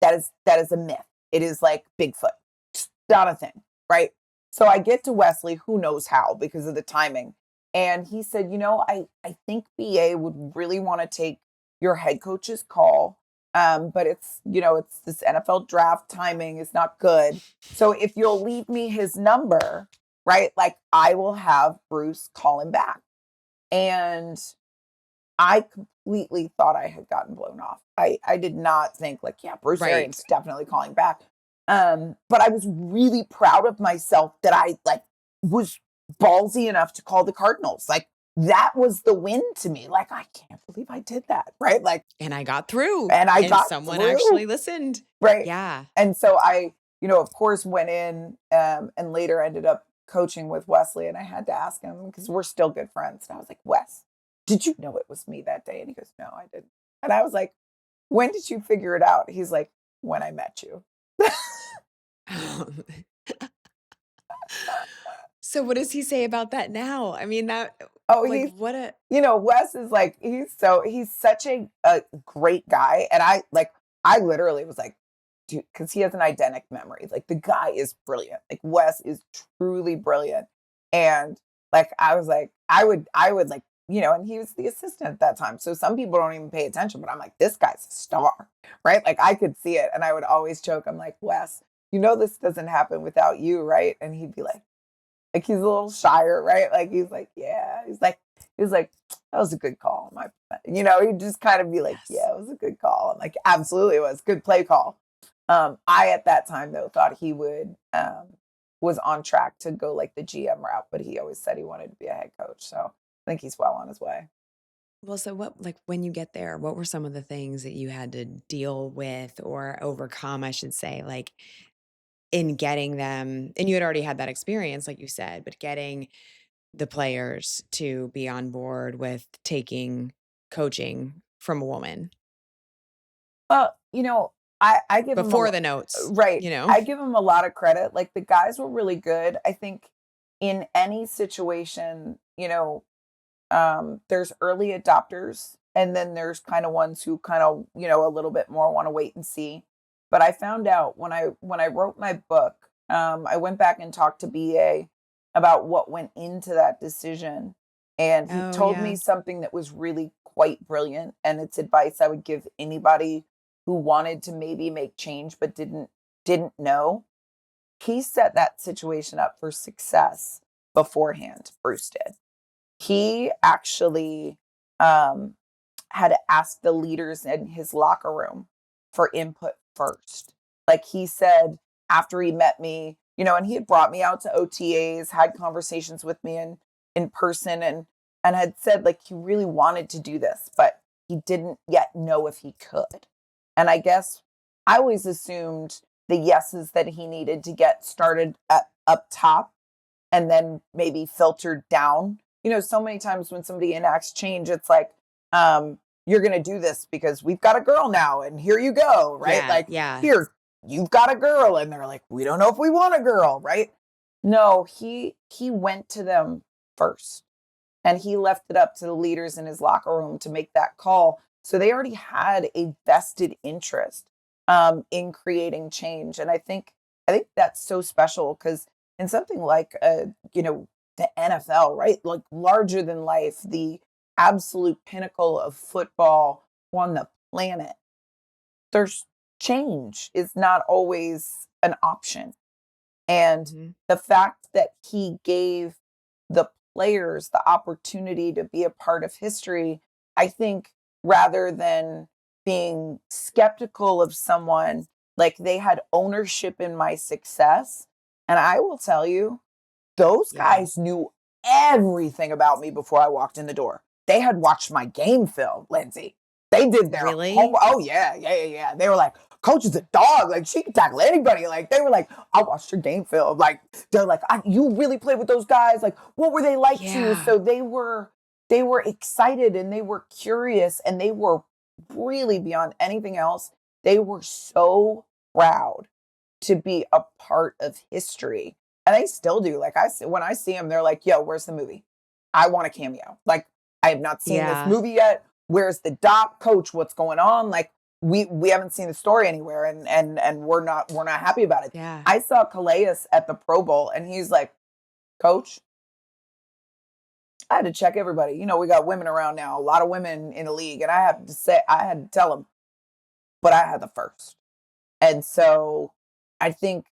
that is a myth. It is like Bigfoot. It's not a thing, right? So I get to Wesley, who knows how because of the timing. And he said, I think BA would really want to take your head coach's call. But it's this NFL draft timing is not good. So if you'll leave me his number, right? Like I will have Bruce call him back. And I completely thought I had gotten blown off. I did not think like, yeah, Bruce Arians definitely calling back. But I was really proud of myself that I like was ballsy enough to call the Cardinals. Like that was the win to me. Like, I can't believe I did that. Right. Like, and I got through and someone actually listened. Right. Yeah. And so I, of course went in, and later ended up coaching with Wesley, and I had to ask him because we're still good friends. And I was like, Wes, did you know it was me that day? And he goes, no, I didn't. And I was like, when did you figure it out? He's like, when I met you. So what does he say about that now? I mean, that, Wes is like, he's such a great guy. And I literally was like, dude, because he has an eidetic memory. Like the guy is brilliant. Like Wes is truly brilliant. And like, I was like, I would like, and he was the assistant at that time. So some people don't even pay attention, but I'm like, this guy's a star, right? Like I could see it. And I would always joke, I'm like, Wes, this doesn't happen without you, right? And he'd be like he's a little shyer, right? Like he's like, yeah. He's like, that was a good call. He'd just kind of be like, yes. Yeah, it was a good call. I'm like, absolutely it was. Good play call. I at that time though thought he would was on track to go like the GM route, but he always said he wanted to be a head coach. So I think he's well on his way. Well, so when you get there, what were some of the things that you had to deal with or overcome, I should say, like in getting them, and you had already had that experience, like you said, but getting the players to be on board with taking coaching from a woman? I give before the notes, right. I give them a lot of credit. Like the guys were really good. I think in any situation, there's early adopters and then there's kind of ones who kind of, a little bit more want to wait and see. But I found out when I wrote my book, I went back and talked to BA about what went into that decision. And he told me something that was really quite brilliant. And it's advice I would give anybody who wanted to maybe make change, but didn't know. He set that situation up for success beforehand. Bruce did. He actually had to ask the leaders in his locker room for input first. Like he said, after he met me, and he had brought me out to OTAs, had conversations with me in person. And and had said like he really wanted to do this, but he didn't yet know if he could. And I guess I always assumed the yeses that he needed to get started at up top and then maybe filtered down. So many times when somebody enacts change, it's like, you're going to do this because we've got a girl now and here you go, right? Yeah. Like, Yeah. here, you've got a girl. And they're like, we don't know if we want a girl, right? No, he went to them first and he left it up to the leaders in his locker room to make that call. So they already had a vested interest in creating change. And I think that's so special because in something like the NFL, right? Like larger than life, the absolute pinnacle of football on the planet. There's change is not always an option. And Mhm. the fact that he gave the players the opportunity to be a part of history, I think rather than being skeptical of someone, like they had ownership in my success. And I will tell you, those Yeah. guys knew everything about me before I walked in the door. They had watched my game film, Lindsay. They did their Really? homework. Oh yeah, yeah, yeah, yeah. They were like, "Coach is a dog. Like she can tackle anybody." Like they were like, "I watched your game film." Like they're like, "You really played with those guys. Like what were they like to you?" Yeah. So they were excited and they were curious and they were really beyond anything else. They were so proud to be a part of history. And they still do. Like when I see them, they're like, "Yo, where's the movie? I want a cameo. Like I have not seen this Yeah. movie yet. Where's the doc, coach? What's going on?" Like we haven't seen the story anywhere, and we're not happy about it. Yeah. I saw Calais at the Pro Bowl, and he's like, "Coach, I had to check everybody. We got women around now, a lot of women in the league, and I had to tell them, but I had the first." And so I think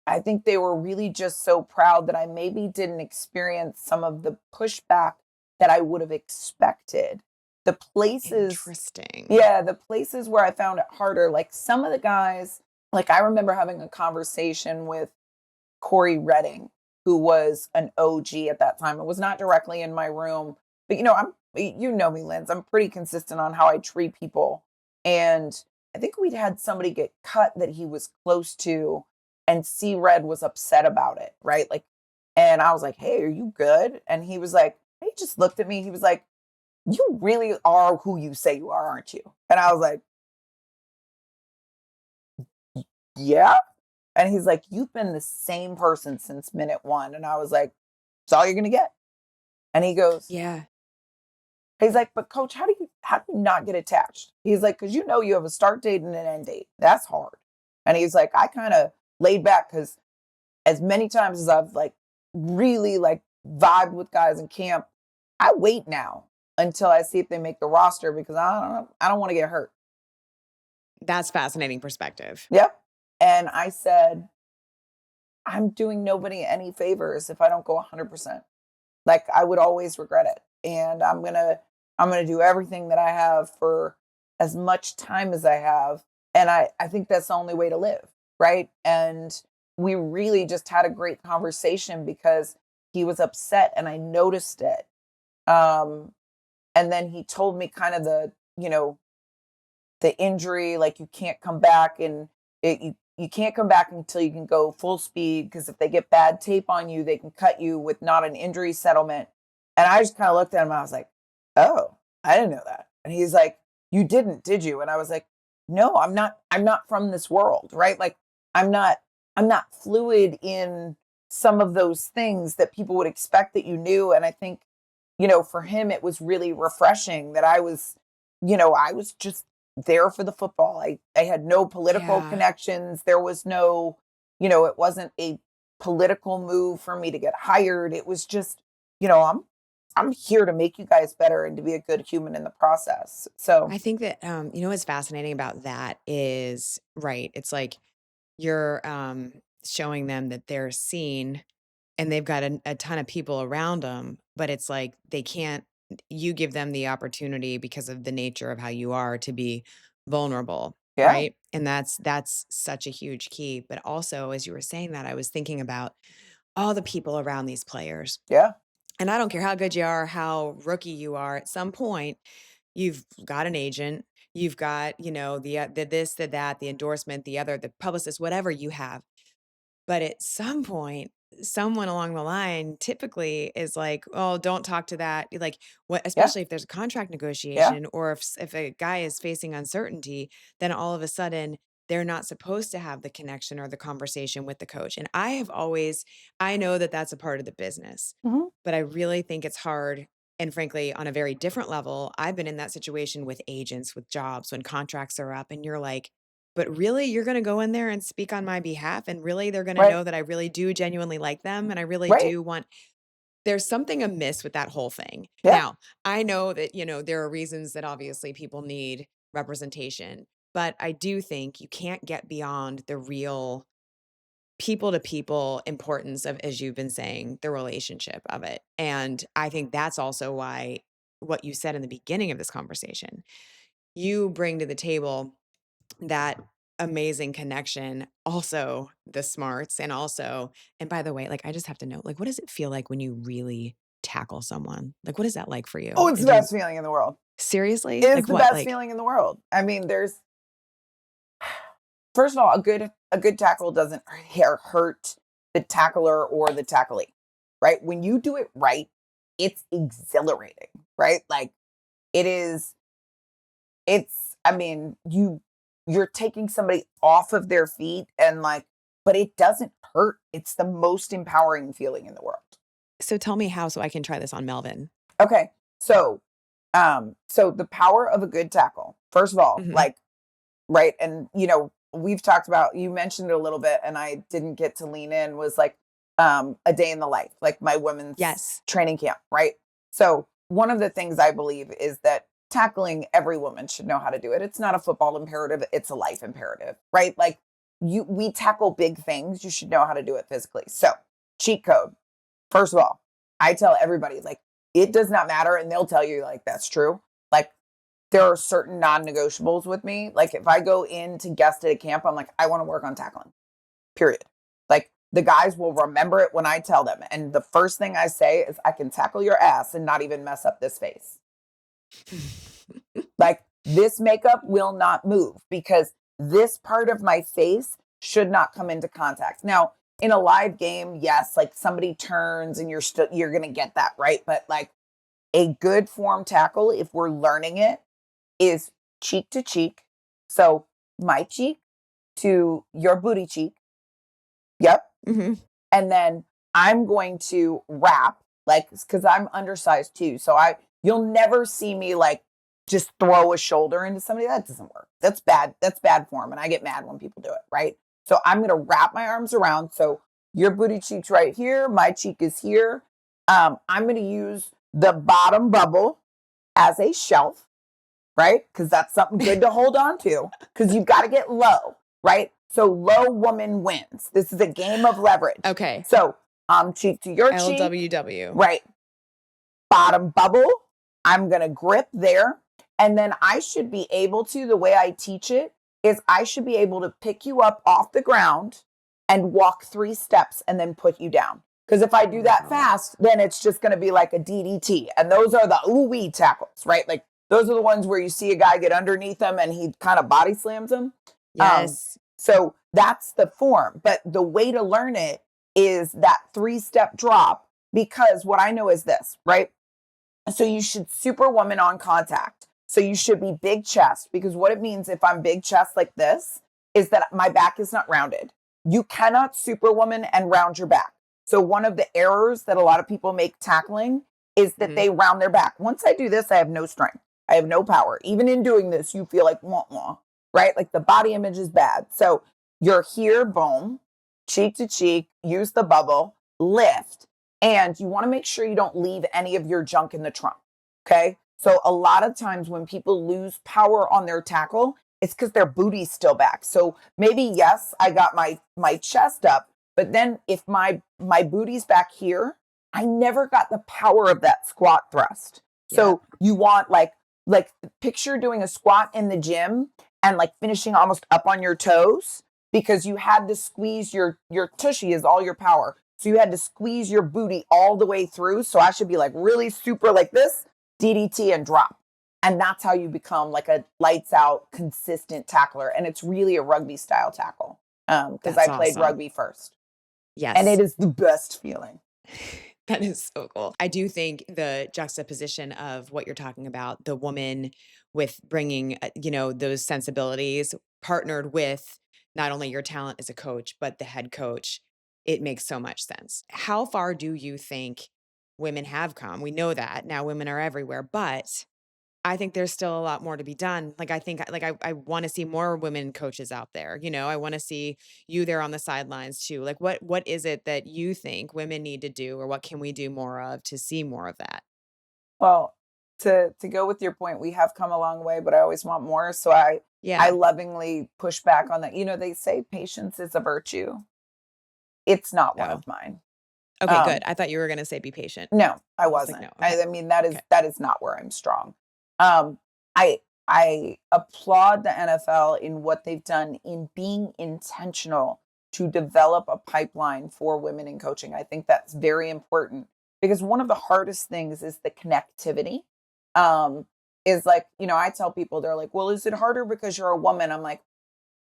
I think they were really just so proud that I maybe didn't experience some of the pushback that I would have expected. The places, Interesting. yeah, the places where I found it harder, like some of the guys, like I remember having a conversation with Corey Redding, who was an OG at that time. It was not directly in my room, but you know me, Linz. I'm pretty consistent on how I treat people. And I think we'd had somebody get cut that he was close to, and C Red was upset about it, right? Like, and I was like, "Hey, are you good?" And he was like, he just looked at me. He was like, "You really are who you say you are, aren't you?" And I was like, "Yeah." And he's like, "You've been the same person since minute one." And I was like, "It's all you're gonna get." And Yeah. he's like, "But coach, how do you not get attached?" He's like, "Because you have a start date and an end date. That's hard." And he's like, "I kind of laid back because as many times as I've like really like vibed with guys in camp, I wait now until I see if they make the roster because I don't want to get hurt." That's fascinating perspective. Yep. And I said, "I'm doing nobody any favors if I don't go 100%. Like I would always regret it. And I'm going to do everything that I have for as much time as I have, and I think that's the only way to live, right?" And we really just had a great conversation because he was upset and I noticed it. Um and then he told me kind of the injury, like you can't come back, and you can't come back until you can go full speed because if they get bad tape on you, they can cut you with not an injury settlement. And I just kind of looked at him and I was like, "Oh, I didn't know that." And he's like, "You didn't, did you?" And I was like, "No, I'm not from this world, right? Like I'm not I'm not fluid in some of those things that people would expect that you knew." And I think, for him it was really refreshing that I was just there for the football. I had no political Yeah. connections. There was no, it wasn't a political move for me to get hired. It was just, I'm here to make you guys better and to be a good human in the process. So, I think that, what's fascinating about that is, right, it's like you're showing them that they're seen and they've got a ton of people around them, but it's like they can't, you give them the opportunity because of the nature of how you are to be vulnerable, yeah, right? And that's such a huge key. But also, as you were saying that, I was thinking about all the people around these players yeah, And I don't care how good you are, how rookie you are, at some point, you've got an agent, you've got, the this, the that, the endorsement, the other, the publicist, whatever you have. But at some point, someone along the line typically is like, "Oh, don't talk to that." Like, what, Yeah. especially if there's a contract Yeah. negotiation or if a guy is facing uncertainty, then all of a sudden they're not supposed to have the connection or the conversation with the coach. And I know that that's a part of the business, Mhm. but I really think it's hard. And frankly, on a very different level, I've been in that situation with agents, with jobs, when contracts are up, and you're like, but really, you're gonna go in there and speak on my behalf, and really they're gonna Right. know that I really do genuinely like them, and I really Right. do want. There's something amiss with that whole thing. Yeah. Now, I know that, there are reasons that obviously people need representation, but I do think you can't get beyond the real people to people importance of, as you've been saying, the relationship of it. And I think that's also why what you said in the beginning of this conversation, you bring to the table that amazing connection, also the smarts, and also, and by the way, like, I just have to know, like, what does it feel like when you really tackle someone? Like, what is that like for you? Oh, it's And the do you best feeling in the world. seriously? It is Like the what? best Like, feeling in the world. I mean, first of all, a good tackle doesn't hurt the tackler or the tacklee, right? When you do it right, it's exhilarating, right? Like it is. I mean, you're taking somebody off of their feet and like, but it doesn't hurt. It's the most empowering feeling in the world. so tell me how so I can try this on Melvin. Okay. So the power of a good tackle, first of all, Mhm. like, right. And, we've talked about, you mentioned it a little bit and I didn't get to lean in, was like, a day in the life, like my women's Yes. training camp. Right. So one of the things I believe is that tackling, every woman should know how to do it. It's not a football imperative. It's a life imperative, right? Like we tackle big things. You should know how to do it physically. So cheat code. First of all, I tell everybody, like, it does not matter. And they'll tell you, like, that's true. Like, there are certain non negotiables with me. Like, if I go in to guest at a camp, I'm like, I want to work on tackling, period. Like, the guys will remember it when I tell them. And the first thing I say is, I can tackle your ass and not even mess up this face. Like, this makeup will not move because this part of my face should not come into contact. Now, in a live game, yes, like somebody turns and you're going to get that, right? But like a good form tackle, if we're learning it, is cheek to cheek. So my cheek to your booty cheek. Yep. Mhm. And then I'm going to wrap, like, because I'm undersized too. So you'll never see me like just throw a shoulder into somebody. That doesn't work. That's bad. That's bad form. And I get mad when people do it. Right. So I'm going to wrap my arms around. So your booty cheek's right here. My cheek is here. I'm going to use the bottom bubble as a shelf, right? Because that's something good to hold on to because you've got to get low, right? So low woman wins. This is a game of leverage. Okay. So cheek to your cheek, LWW. right? Bottom bubble. I'm going to grip there. And then I should be able to, the way I teach it, is I should be able to pick you up off the ground and walk 3 steps and then put you down. Because if I do that fast, then it's just going to be like a DDT. And those are the ooh-wee tackles, right? Like those are the ones where you see a guy get underneath him and he kind of body slams him. Yes. So that's the form. But the way to learn it is that 3-step drop, because what I know is this, right? So you should superwoman on contact. So you should be big chest, because what it means if I'm big chest like this is that my back is not rounded. You cannot superwoman and round your back. So one of the errors that a lot of people make tackling is that they round their back. Once I do this, I have no strength. I have no power. Even in doing this, you feel like wah wah, right? Like the body image is bad. So you're here, boom, cheek to cheek, use the bubble, lift. And you want to make sure you don't leave any of your junk in the trunk. Okay. So a lot of times when people lose power on their tackle, it's because their booty's still back. So maybe, yes, I got my chest up, but then if my booty's back here, I never got the power of that squat thrust. So you want like picture doing a squat in the gym and like finishing almost up on your toes because you had to squeeze your tushy is all your power. So you had to squeeze your booty all the way through. So I should be like really super like this, DDT and drop. And that's how you become like a lights out, consistent tackler. And it's really a rugby style tackle because That's I played awesome. rugby first. And Yes. it is the best feeling. That is so cool. I do think the juxtaposition of what you're talking about, the woman with bringing, those sensibilities partnered with not only your talent as a coach, but the head coach, it makes so much sense. How far do you think women have come? We know that now women are everywhere, but I think there's still a lot more to be done. Like, I think, like, I want to see more women coaches out there. I want to see you there on the sidelines too. Like, what is it that you think women need to do, or what can we do more of to see more of that? Well, to go with your point, we have come a long way, but I always want more. So I Yeah. lovingly push back on that. They say patience is a virtue. It's not one Oh, of mine. okay, good. Um, I thought you were going to say be patient. no, I I was like, wasn't. no. Okay. I mean, that is Okay. that is not where I'm strong. Um, I I applaud the NFL in what they've done in being intentional to develop a pipeline for women in coaching. I think that's very important because one of the hardest things is the connectivity. Um, is like, I tell people, they're like, well, is it harder because you're a woman? I'm like,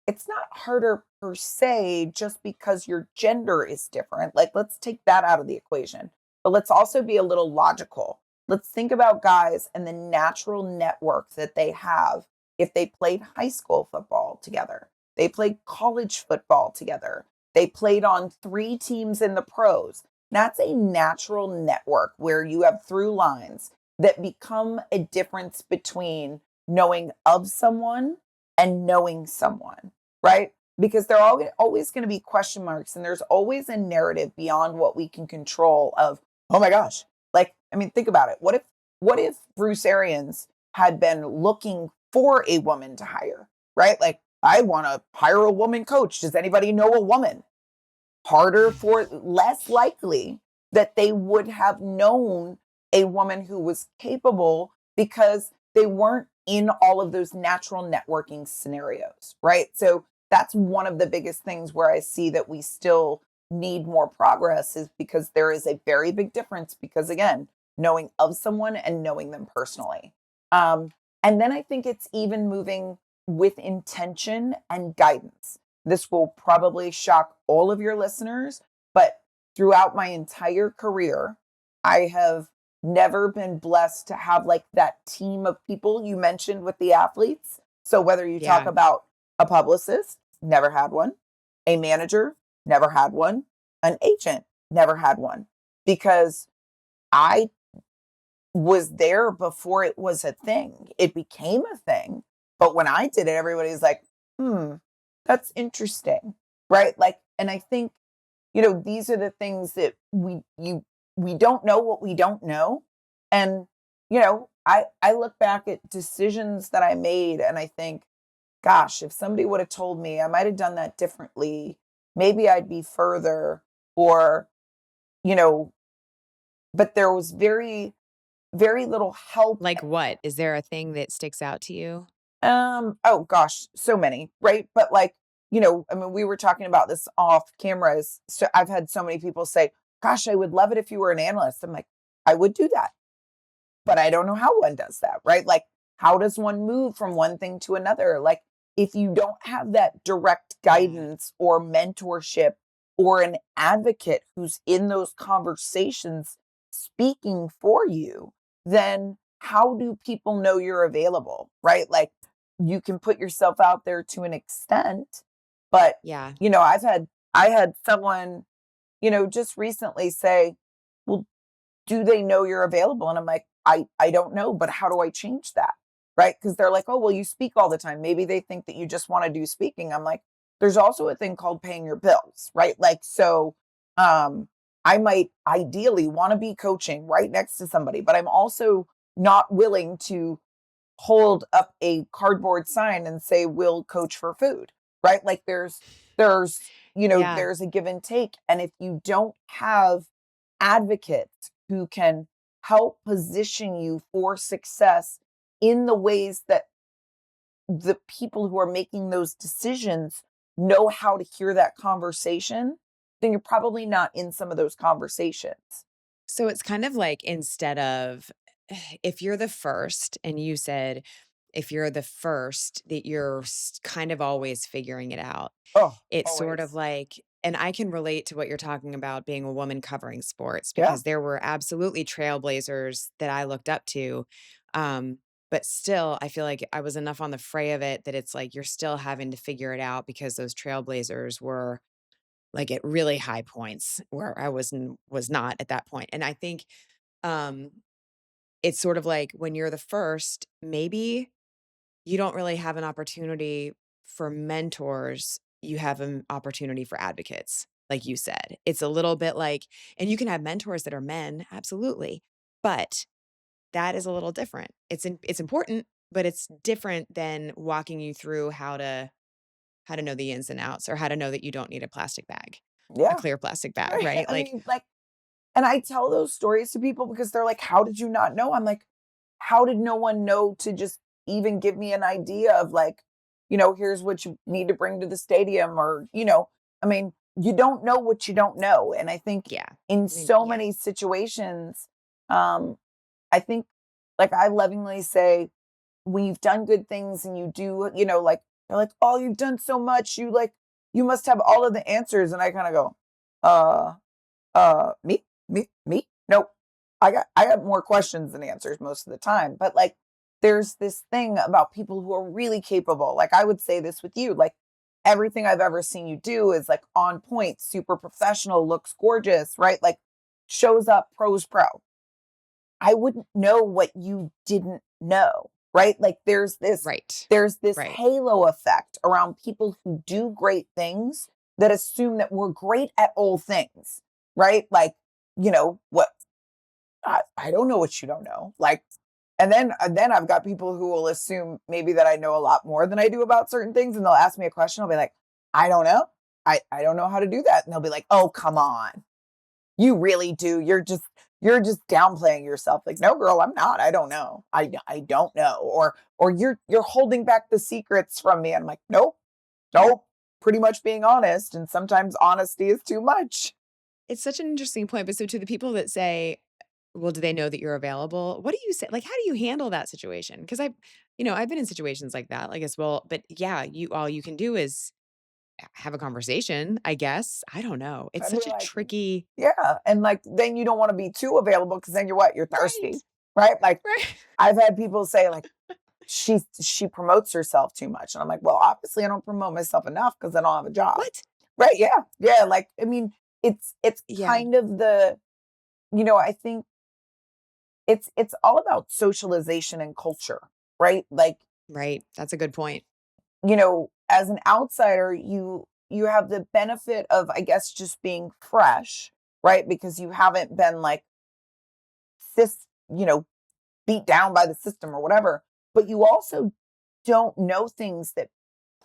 it's not harder per se just because your gender is different. Like, let's take that out of the equation. But let's also be a little logical. Let's think about guys and the natural network that they have if they played high school football together, they played college football together, they played on 3 teams in the pros. That's a natural network where you have through lines that become a difference between knowing of someone and knowing someone, right? Because there are always going to be question marks and there's always a narrative beyond what we can control of, oh my gosh. Like, I mean, think about it. What if Bruce Arians had been looking for a woman to hire, right? Like, I want to hire a woman coach. Does anybody know a woman? Harder for less likely that they would have known a woman who was capable because they weren't in all of those natural networking scenarios, right? So that's one of the biggest things where I see that we still need more progress is because there is a very big difference because again, knowing of someone and knowing them personally. Um, and then I think it's even moving with intention and guidance. This will probably shock all of your listeners, but throughout my entire career, I have never been blessed to have like that team of people you mentioned with the athletes. So whether you talk Yeah. about a publicist, never had one, a manager, never had one, an agent, never had one, because I was there before it was a thing. It became a thing. But when I did it, everybody's like, that's interesting. Right. Like, and I think, these are the things that we don't know what we don't know. And, I look back at decisions that I made and I think, gosh, if somebody would have told me I might have done that differently, maybe I'd be further or, you know, but there was very, very little help. Like what? Is there a thing that sticks out to you? Oh gosh, so many, right? But like, I mean, we were talking about this off cameras. So I've had so many people say, gosh, I would love it if you were an analyst. I'm like, I would do that, but I don't know how one does that, right? Like, how does one move from one thing to another? Like, if you don't have that direct Yeah. guidance or mentorship or an advocate who's in those conversations speaking for you, then how do people know you're available, right? Like, you can put yourself out there to an extent, but Yeah. I had someone, just recently say, well, do they know you're available? And I'm like, I don't know, but how do I change that? Right? Because they're like, oh, well, you speak all the time. Maybe they think that you just want to do speaking. I'm like, there's also a thing called paying your bills, right? Like, so I might ideally want to be coaching right next to somebody, but I'm also not willing to hold up a cardboard sign and say, we'll coach for food, right? Like there's, Yeah. there's a give and take. And if you don't have advocates who can help position you for success in the ways that the people who are making those decisions know how to hear that conversation, then you're probably not in some of those conversations. So it's kind of like instead of if you're the first and you said if you're the first that you're kind of always figuring it out. Oh, It's sort of always. like and I can relate to what you're talking about being a woman covering sports Yeah. because there were absolutely trailblazers that I looked up to. Um, but still, I feel like I was enough on the fray of it that it's like you're still having to figure it out because those trailblazers were like at really high points where I was not at that point. And I think um it's sort of like when you're the first, maybe you don't really have an opportunity for mentors. You have an opportunity for advocates, like you said. It's a little bit like, and you can have mentors that are men, absolutely, but that is a little different. It's important, but it's different than walking you through how to know the ins and outs or how to know that you don't need a plastic bag, a Yeah. clear plastic bag, Right. right? I Like, mean, like, and I tell those stories to people because they're like, how did you not know? I'm like, how did no one know to just even give me an idea of like, here's what you need to bring to the stadium or, I mean, you don't know what you don't know. And I think yeah. in I mean, so yeah. many situations, um, I think like I lovingly say, when you've done good things and you do, like they're like, oh, you've done so much, you must have all of the answers. And I kind of go, uh, me? Nope. I got more questions than answers most of the time. But like there's this thing about people who are really capable. Like I would say this with you, like everything I've ever seen you do is like on point, super professional, looks gorgeous, right? Like shows up pros pro. I wouldn't know what you didn't know, right? Like Right. there's this Right. halo effect around people who do great things that assume that we're great at all things, right? Like, what I don't know what you don't know. Like, and then I've got people who will assume maybe that I know a lot more than I do about certain things, and they'll ask me a question. I'll be like, I don't know. I don't know how to do that. And they'll be like, oh, come on. You really do. You're just downplaying yourself. Like, no, girl, I'm not. I don't know. I don't know. Or you're holding back the secrets from me. And I'm like, nope, nope. Pretty much being honest. And sometimes honesty is too much. It's such an interesting point. But so to the people that say, well, do they know that you're available? What do you say? Like, how do you handle that situation? Because I've been in situations like that. Like, as well, but yeah, all you can do is have a conversation, I guess. I don't know. It's I'd be such a like, tricky, yeah. And like then you don't want to be too available because then you're what? You're right, thirsty. Right? Like right. I've had people say like she promotes herself too much. And I'm like, well, obviously I don't promote myself enough because I don't have a job. What? Right. Yeah. Yeah. Like, I mean, it's Yeah, kind of I think it's all about socialization and culture, right? Like, right. That's a good point. as an outsider, you have the benefit of, I guess, just being fresh, right? Because you haven't been like sis, beat down by the system or whatever. But you also don't know things that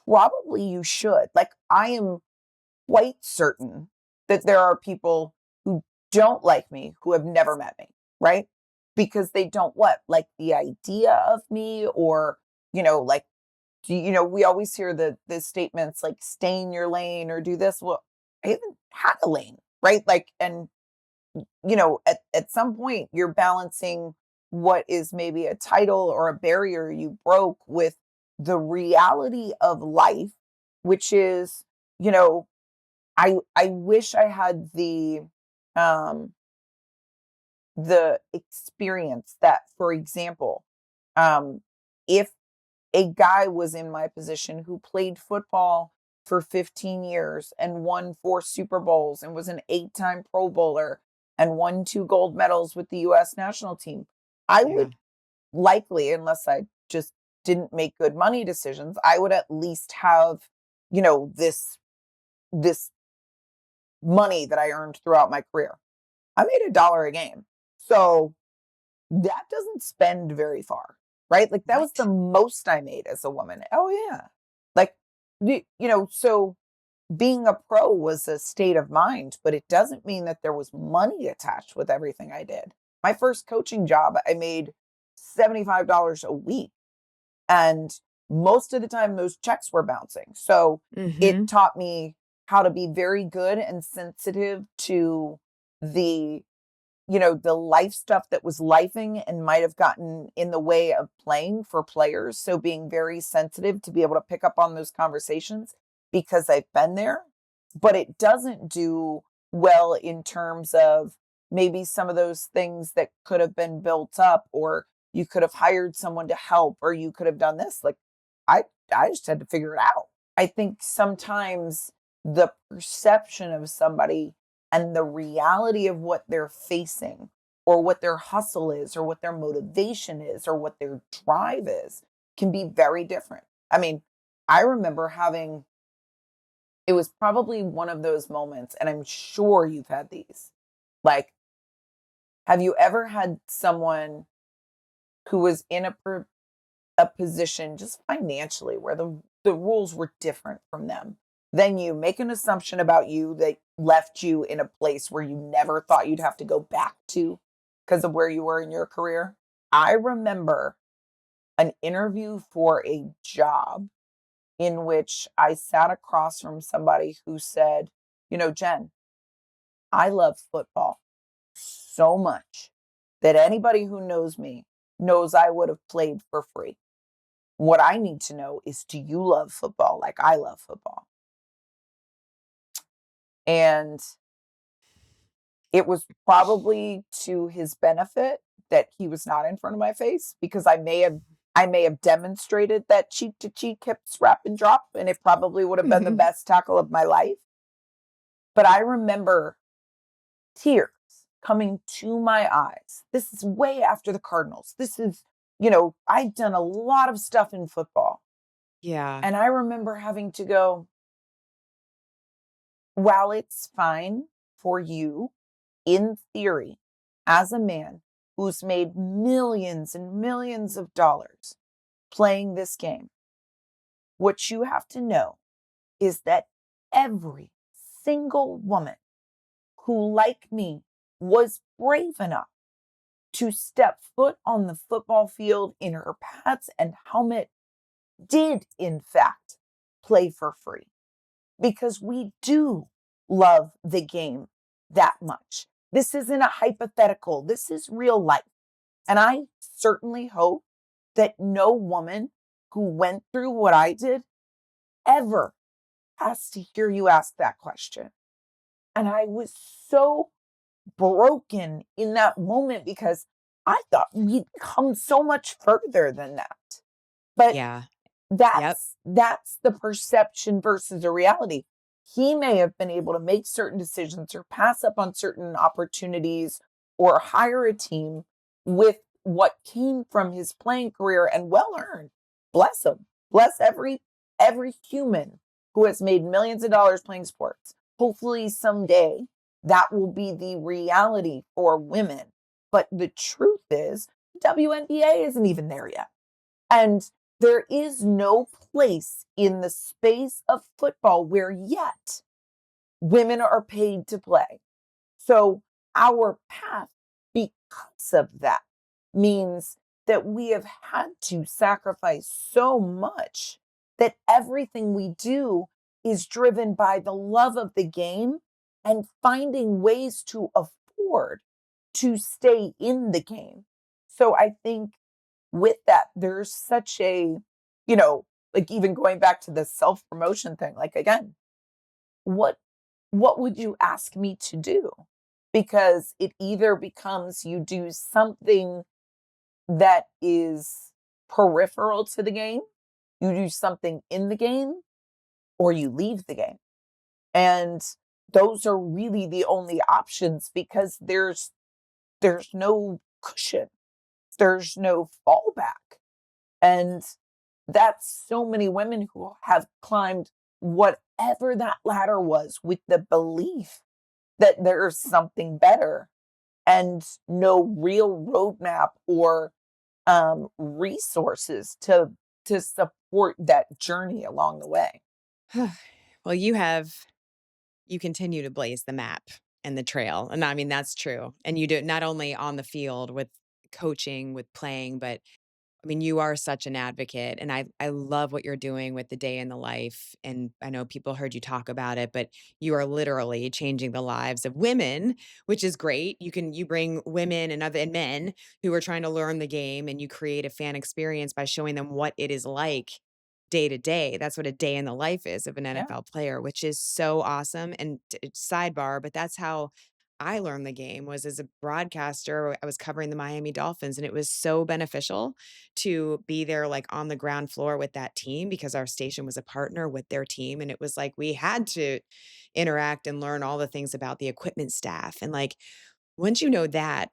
probably you should. Like, I am quite certain that there are people who don't like me who have never met me, right? Because they don't what? Like the idea of me or, like, we always hear the statements like stay in your lane or do this. Well, I haven't had a lane, right? Like, and at some point you're balancing what is maybe a title or a barrier you broke with the reality of life, which is, you know, I wish I had um the experience that, for example, if a guy was in my position who played football for 15 years and won 4 Super Bowls and was an 8-time Pro Bowler and won 2 gold medals with the US national team, I Yeah. would likely, unless I just didn't make good money decisions, I would at least have, this money that I earned throughout my career. I made $1 a game. So that doesn't spend very far, right? Like that was the What? most I made as a woman. Oh yeah. Like so being a pro was a state of mind, but it doesn't mean that there was money attached with everything I did. My first coaching job, I made $75 a week. And most of the time those checks were bouncing. So it Mhm. taught me how to be very good and sensitive to the the life stuff that was lifing and might have gotten in the way of playing for players. So being very sensitive to be able to pick up on those conversations because I've been there. But it doesn't do well in terms of maybe some of those things that could have been built up, or you could have hired someone to help, or you could have done this. Like I I just had to figure it out. I think sometimes the perception of somebody and the reality of what they're facing, or what their hustle is, or what their motivation is, or what their drive is, can be very different. I mean, I remember having it was probably one of those moments, and I'm sure you've had these. Like, have you ever had someone who was in a position just financially where the rules were different from them? Then you make an assumption about you that left you in a place where you never thought you'd have to go back to because of where you were in your career. I remember an interview for a job in which I sat across from somebody who said, Jen, I love football so much that anybody who knows me knows I would have played for free. What I need to know is, do you love football like I love football? And it was probably to his benefit that he was not in front of my face, because I may have demonstrated that cheek to cheek hip wrap and drop, and it probably would have been the best tackle of my life. But I remember tears coming to my eyes. This is way after the Cardinals. This is, I'd done a lot of stuff in football. Yeah. And I remember having to go, while it's fine for you, in theory, as a man who's made millions and millions of dollars playing this game, what you have to know is that every single woman who, like me, was brave enough to step foot on the football field in her pads and helmet did, in fact, play for free, because we do love the game that much. This isn't a hypothetical, this is real life. And I certainly hope that no woman who went through what I did ever has to hear you ask that question. And I was so broken in that moment because I thought we'd come so much further than that. But Yeah. Yep. that's the perception versus the reality. He may have been able to make certain decisions or pass up on certain opportunities or hire a team with what came from his playing career, and well earned. Bless him. Bless every human who has made millions of dollars playing sports. Hopefully someday that will be the reality for women. But the truth is, WNBA isn't even there yet. And there is no place in the space of football where yet women are paid to play. So our path, because of that, means that we have had to sacrifice so much that everything we do is driven by the love of the game and finding ways to afford to stay in the game. So I think with that, there's such a, like, even going back to the self promotion thing, like, again, what what would you ask me to do? Because it either becomes you do something that is peripheral to the game, you do something in the game, or you leave the game. And those are really the only options, because there's no cushion. There's no fallback. And that's so many women who have climbed whatever that ladder was with the belief that there's something better, and no real roadmap or resources to support that journey along the way. Well, you continue to blaze the map and the trail. And I mean, that's true. And you do it not only on the field with coaching, with playing, but I mean, you are such an advocate, and I love what you're doing with the day in the life, and I know people heard you talk about it, but you are literally changing the lives of women, which is great. You bring women and men who are trying to learn the game, and you create a fan experience by showing them what it is like day to day. That's what a day in the life is of an Yeah. NFL player, which is so awesome. And sidebar, but that's how I learned the game was as a broadcaster. I was covering the Miami Dolphins, and it was so beneficial to be there, like, on the ground floor with that team because our station was a partner with their team, and it was like we had to interact and learn all the things about the equipment staff, and, like, once you know that,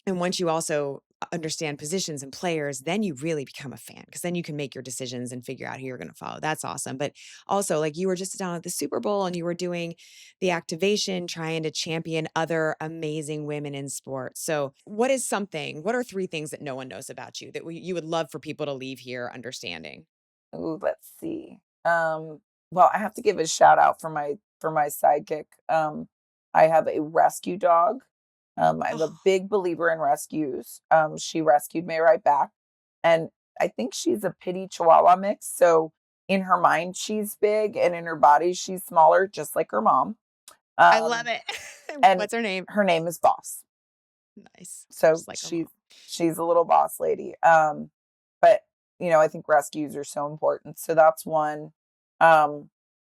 and once you also understand positions and players, then you really become a fan because then you can make your decisions and figure out who you're gonna follow. That's awesome, but also, like, you were just down at the Super Bowl, and you were doing the activation, trying to champion other amazing women in sports. So, what are 3 things that no one knows about you that you would love for people to leave here understanding? Ooh, let's see. Well, I have to give a shout out for my sidekick. I have a rescue dog. I'm a Oh, big believer in rescues. She rescued me right back, and I think she's a Pity Chihuahua mix. So in her mind, she's big, and in her body, she's smaller, just like her mom. I love Um, it. and What's her name? her name is Boss. Nice. So Just like her mom. she's a little boss lady. But I think rescues are so important. So that's one. Um,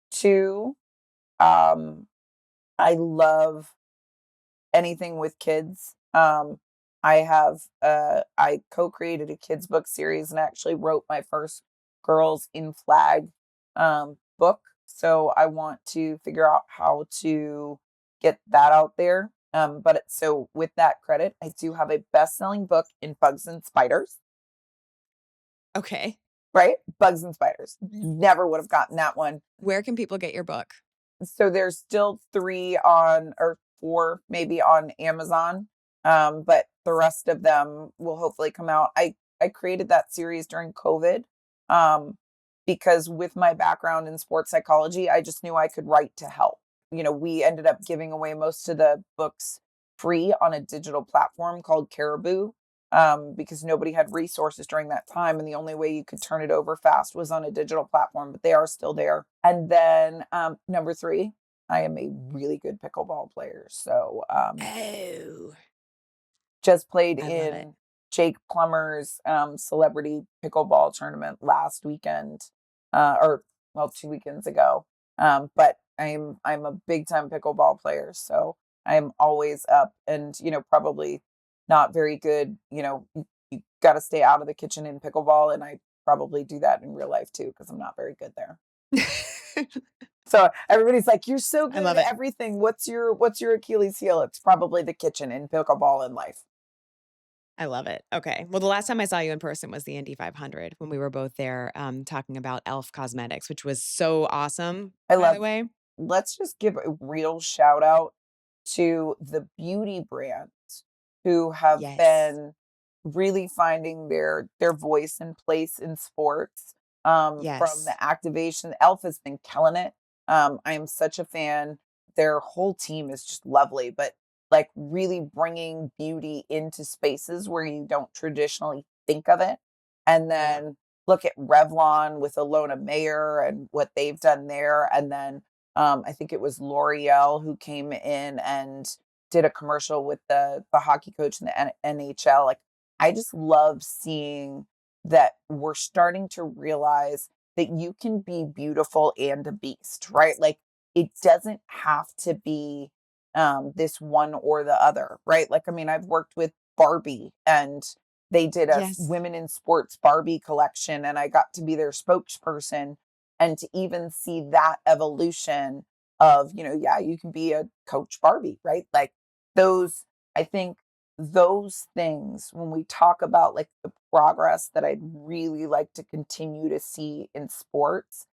Two, um, I love anything with kids. I co-created a kids book series and actually wrote my first Girls in Flag book. So I want to figure out how to get that out there. So with that credit, I do have a best-selling book in Bugs and Spiders, Okay. right? Bugs and Spiders. Never would have gotten that one. Where can people get your book? So there's still 3 on or 4 maybe on Amazon, but the rest of them will hopefully come out. I created that series during COVID, um, because with my background in sports psychology, I just knew I could write to help. We ended up giving away most of the books free on a digital platform called Caribou, because nobody had resources during that time. And the only way you could turn it over fast was on a digital platform, but they are still there. And then number 3, I am a really good pickleball player. So Oh, just played I love it. in Jake Plummer's celebrity pickleball tournament last weekend, or well, 2 weekends ago. But I'm a big time pickleball player, so I'm always up and probably not very good. You got to stay out of the kitchen in pickleball, and I probably do that in real life too because I'm not very good there. So everybody's like, "You're so I good love at it. everything. What's your Achilles heel?" It's probably the kitchen in pickleball in life. I love it. Okay. Well, the last time I saw you in person was the Indy 500 when we were both there talking about Elf Cosmetics, which was so awesome, I by the love way. Let's just give a real shout out to the beauty brands who have Yes. been really finding their voice and place in sports. From Yes. the activation, Elf has been killing it. I am such a fan. Their whole team is just lovely, but like really bringing beauty into spaces where you don't traditionally think of it. And Yeah. then look at Revlon with Alona Mayer and what they've done there. And then I think it was L'Oreal who came in and did a commercial with the hockey coach in the NHL. Like, I just love seeing that we're starting to realize that you can be beautiful and a beast, right? Like, it doesn't have to be this one or the other, right? Like, I mean, I've worked with Barbie and they did a Yes. women in sports Barbie collection, and I got to be their spokesperson. And to even see that evolution of, yeah, you can be a coach Barbie, right? Like those, I think those things, when we talk about like the progress that I'd really like to continue to see in sports,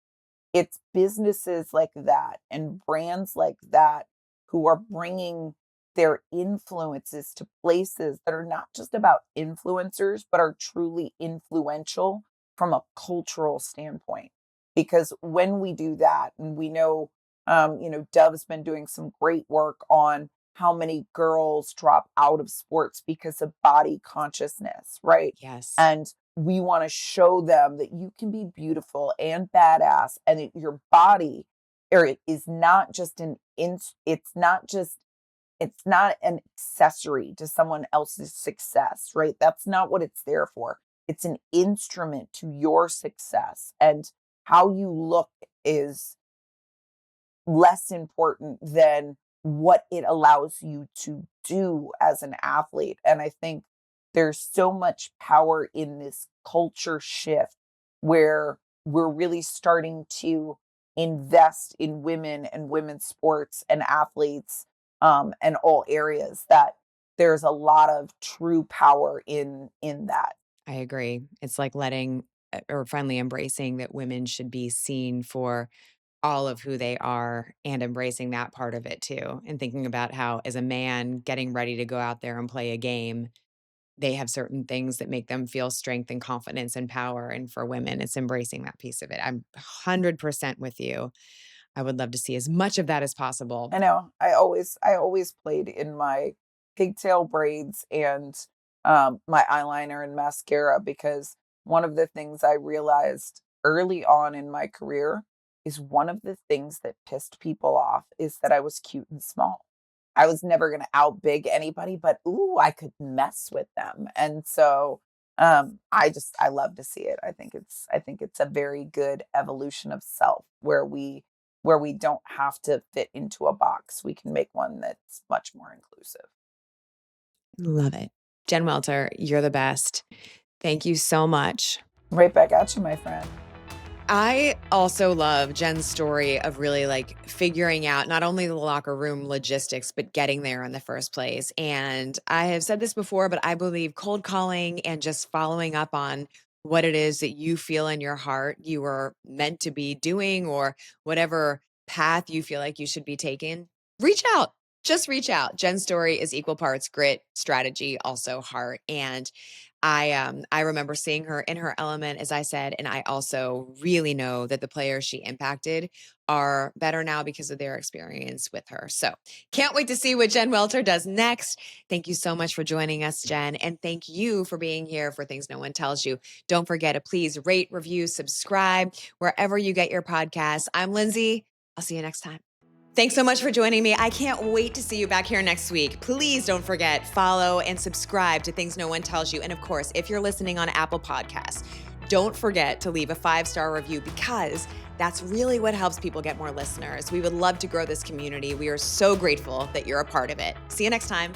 it's businesses like that and brands like that who are bringing their influences to places that are not just about influencers, but are truly influential from a cultural standpoint. Because when we do that, and we know, Dove's been doing some great work on how many girls drop out of sports because of body consciousness, right? Yes. And we want to show them that you can be beautiful and badass, and your body or it is not just it's not an accessory to someone else's success, right? That's not what it's there for. It's an instrument to your success. And how you look is less important than what it allows you to do as an athlete. And I think there's so much power in this culture shift where we're really starting to invest in women and women's sports and athletes and all areas that there's a lot of true power in that. I agree. It's like letting or finally embracing that women should be seen for all of who they are and embracing that part of it too. And thinking about how, as a man getting ready to go out there and play a game, they have certain things that make them feel strength and confidence and power. And for women, it's embracing that piece of it. I'm 100% with you. I would love to see as much of that as possible. I know. I always played in my pigtail braids and my eyeliner and mascara because one of the things I realized early on in my career is one of the things that pissed people off is that I was cute and small. I was never going to outbig anybody, but ooh, I could mess with them. And so I love to see it. I think it's a very good evolution of self where we don't have to fit into a box. We can make one that's much more inclusive. Love it. Jen Welter, you're the best. Thank you so much. Right back at you, my friend. I also love Jen's story of really like figuring out not only the locker room logistics, but getting there in the first place. And I have said this before, but I believe cold calling and just following up on what it is that you feel in your heart you were meant to be doing or whatever path you feel like you should be taking, reach out. Just reach out. Jen's story is equal parts grit, strategy, also heart. And I remember seeing her in her element, as I said, and I also really know that the players she impacted are better now because of their experience with her. So can't wait to see what Jen Welter does next. Thank you so much for joining us, Jen. And thank you for being here for Things No One Tells You. Don't forget to please rate, review, subscribe wherever you get your podcasts. I'm Lindsay. I'll see you next time. Thanks so much for joining me. I can't wait to see you back here next week. Please don't forget, follow and subscribe to Things No One Tells You. And of course, if you're listening on Apple Podcasts, don't forget to leave a 5-star review because that's really what helps people get more listeners. We would love to grow this community. We are so grateful that you're a part of it. See you next time.